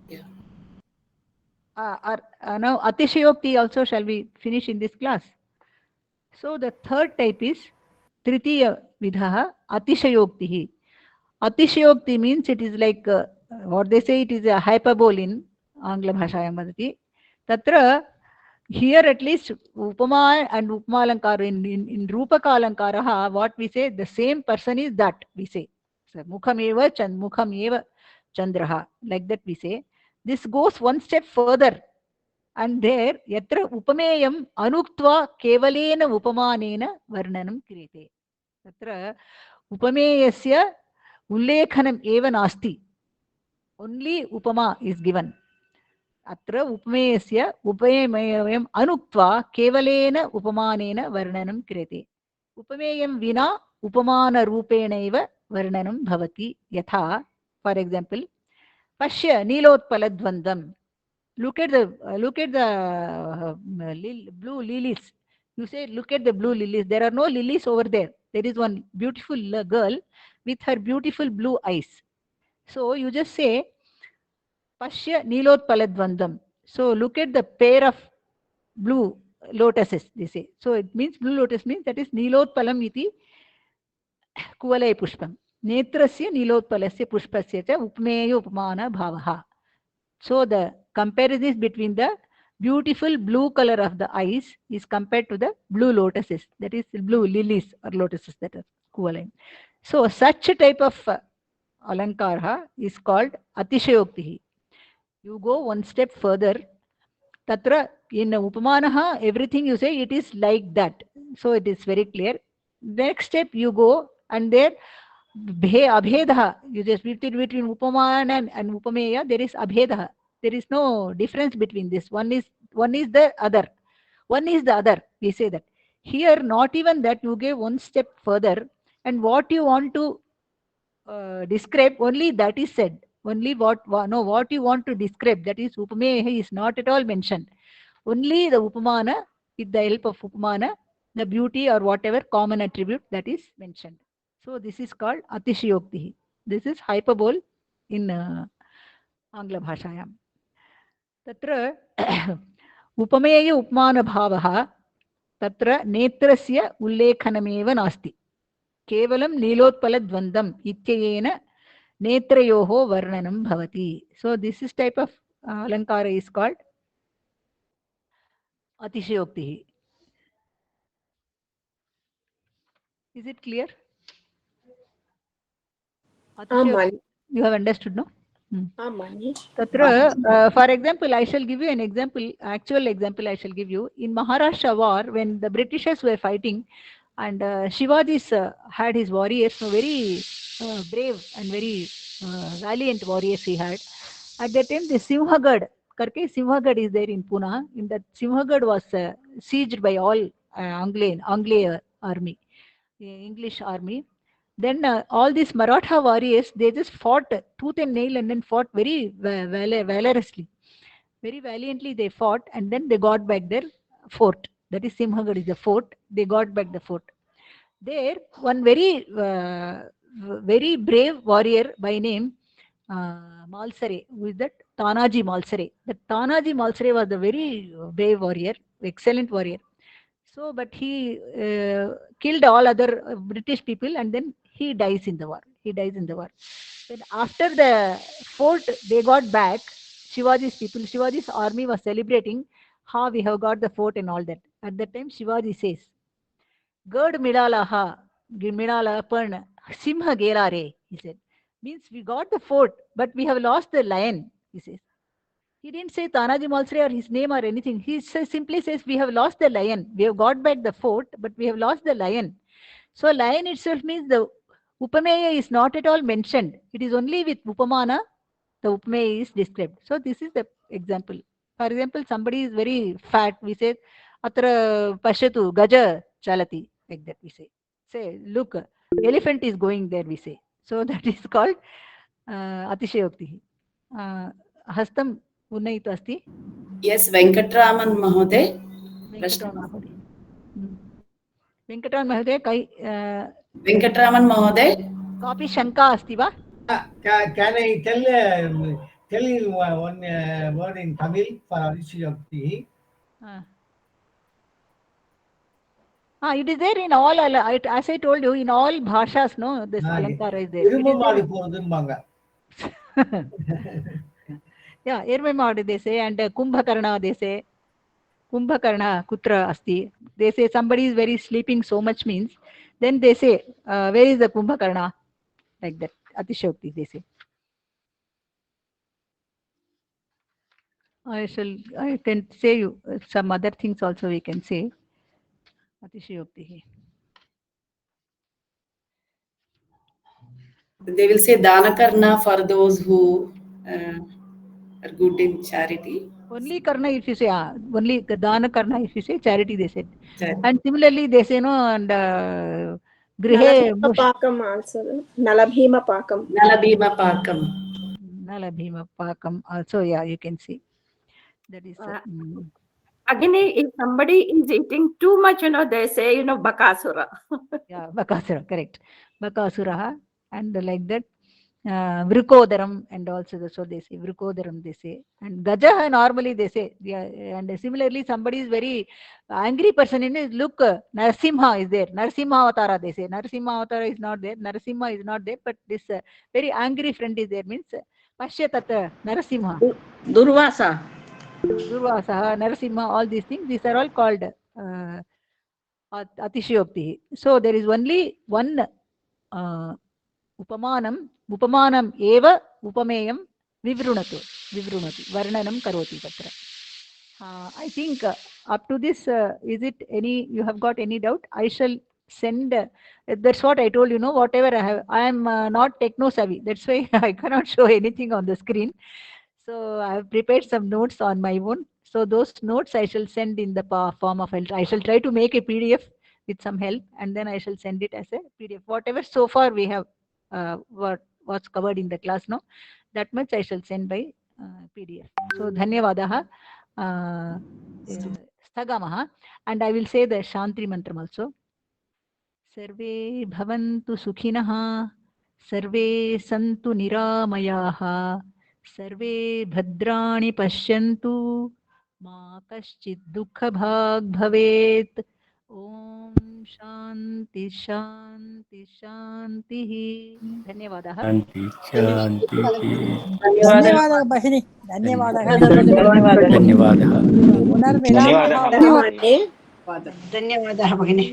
S2: Yeah.
S1: Now, Atishayokti also shall we finish in this class? So the third type is Tritiya Vidhaha Atishayoktihi. Atishayokti means it is like what they say, it is a hyperbole in Angla Bhashayam vadati. Tatra here at least Upama and Upamalankara in Rupakalankaraha, what we say, the same person is that we say. So Mukhameva Chandraha, like that we say. This goes one step further. And there Yatra Upameyam Anuktva Kevalena Upamanena Varnanam Kriyate. Tatra Upameyasya Ullekhanam eva nasti. Only upama is given. Atra upameyasya upameyam anuktva kevalena upamanena varnanam kriyate. Upameyam vina upamana rupena eva varnanam bhavati yatha. For example, Pashya nilotpaladvandam. Look at the blue lilies. You say, look at the blue lilies. There are no lilies over there. There is one beautiful girl with her beautiful blue eyes. So you just say, Pashya nilotpaladvandam. So look at the pair of blue lotuses, they say. So it means blue lotus means that is nilotpalam iti kuvalay pushpam. Netrasya nilotpalasya pushpasya cha upmeya upamana bhavaha. So the comparison is between the beautiful blue color of the eyes is compared to the blue lotuses, that is blue lilies or lotuses that are kuvalay. So such a type of alankara is called atishayoktihi. You go one step further. Tatra in upamanaha, everything you say it is like that. So it is very clear. Next step you go and there abhedaha. You just between upamana and upameya there is abhedaha. There is no difference between this. One is the other. One is the other. We say that. Here not even that, you give one step further and what you want to describe, only that is said. Only what you want to describe, that is upameya is not at all mentioned. Only the upamana, with the help of upamana, the beauty or whatever common attribute that is mentioned. So this is called atishayoktihi. This is hyperbole in Angla Bhashayam. Tatra उपमेय उपमानभावः तत्र नेत्रस्य उल्लेखनमेव नास्ति, केवलं नीलोत्पलद्वन्द्वम् इत्ययेन नेत्रयोः वर्णनं भवति. So this is type of alankara is called atishayoktihi. Is it clear? You have understood, no? Tatra, for example, I shall give you an example, actual example I shall give you. In Maharashtra war, when the Britishers were fighting, and Shivaji had his warriors, so very brave and very valiant warriors he had. At that time, the Simhagad, Simhagad is there in Pune. In that, Simhagad was sieged by all Anglia army, English army. Then all these Maratha warriors, they just fought tooth and nail and then fought very valorously. Very valiantly they fought, and then they got back their fort. That is Simhagad is the fort. They got back the fort. There, one very brave warrior by name Malsare, who is that? Tanaji Malsare. That Tanaji Malsare was a very brave warrior, excellent warrior. So, but he killed all other British people, and then he dies in the war. Then after the fort, they got back, Shivaji's army was celebrating how we have got the fort and all that. At that time, Shivaji says, Gad Midalaha, Midala Parna, Simha Gelare, he said. Means we got the fort, but we have lost the lion, he says. He didn't say Tanaji Malsare or his name or anything. He simply says, we have lost the lion. We have got back the fort, but we have lost the lion. So lion itself means the Upameya is not at all mentioned. It is only with Upamana, the Upameya is described. So this is the example. For example, somebody is very fat. We say, Atra Pashatu, Gaja Chalati. Like that we say. Say, look, elephant is going there, we say. So that is called Atishayoktihi. Hastam Unnayito asti?
S2: Yes, Venkatraman Mahoday.
S1: Venkatraman Mahoday,
S2: Venkatraman Mahoday.
S1: Kapi Shanka asti va?
S9: Can I tell you one word in Tamil for Atishayoktihi?
S1: It is there in all, as I told you, in all bhashas, no, this Alankara is there. Yeah, Irmemad they say, and Kumbhakarna they say, Kumbhakarna Kutra asti. They say somebody is very sleeping so much means, then they say, where is the Kumbhakarna? Like that, Atishayokti they say. I can say you some other things also we can say. Atishayokti.
S2: They will say Danakarna for those who are good in charity.
S1: Only Karna if you say, only Dana Karna if you say, charity they said. And similarly they say, no, and Grihe
S15: Pakam also. Nalabhima Pakam.
S2: Nalabhima Pakam.
S1: Nalabhima Pakam also, yeah, you can see. That is.
S21: Again, if somebody is eating too much, they say, Bakasura.
S1: Yeah, Bakasura, correct. Bakasura, and like that. Vrikodaram, and also so they say Vrikodaram they say, and Gajaha normally they say, yeah, and similarly somebody is very angry person in it, look, Narasimha is there, Narasimha Avatara they say, Narasimha Avatara is not there, Narasimha is not there, but this very angry friend is there, means Pashyatat Narasimha.
S10: Durvasa.
S1: Narasimha, all these things, these are all called Atishayokti. So there is only one Upamanam eva upameyam vivrunati varnanam karoti tatra. I think up to this, is it any, you have got any doubt? I shall send, that's what I told you, whatever I have, I am not techno savvy, that's why I cannot show anything on the screen. So I have prepared some notes on my own. So those notes I shall send in the form of, I shall try to make a PDF with some help, and then I shall send it as a PDF. Whatever so far we have, what was covered in the class, no, that much I shall send by PDF. So dhanyavadaha sthagamaha, and I will say the Shantri mantram also. Sarve bhavantu sukhinah, sarve santu niramayaha, सर्वे भद्राणि पश्यन्तु मा कश्चित् दुःखभाग् भवेत्। ॐ शान्ति शान्ति शान्तिः। धन्यवादः।
S7: धन्यवादः भगिनी, धन्यवादः।
S8: धन्यवादः।
S7: पुनर्मिलामः।
S6: धन्यवादः भगिनी।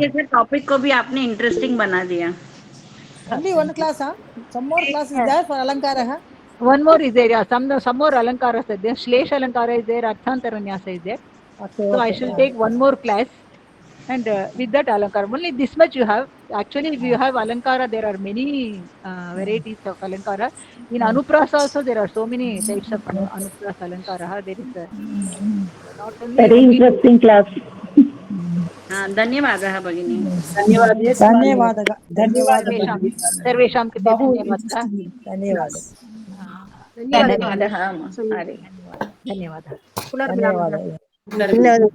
S10: जैसे टॉपिक को भी आपने इंटरेस्टिंग बना दिया।
S7: Only one class, huh? Some more class is there for Alankara, huh?
S1: One more is there. Yeah, some more Alankaras are there. Shlesha Alankara is there. Arthantaranyasa is there.
S7: Okay,
S1: So I
S7: okay,
S1: shall take one more class, and with that Alankara, only this much you have. Actually, if you have Alankara, there are many varieties of Alankara. In Anuprasa also, there are so many types of Anuprasa Alankara. There is not only
S10: Very interesting class. धन्यवादः भगिनी।
S7: धन्यवादः। धन्यवादः।
S1: सर्वेषां कृते धन्यवादः।
S7: धन्यवादः।
S10: धन्यवादः।
S1: धन्यवादः।
S7: धन्यवादः।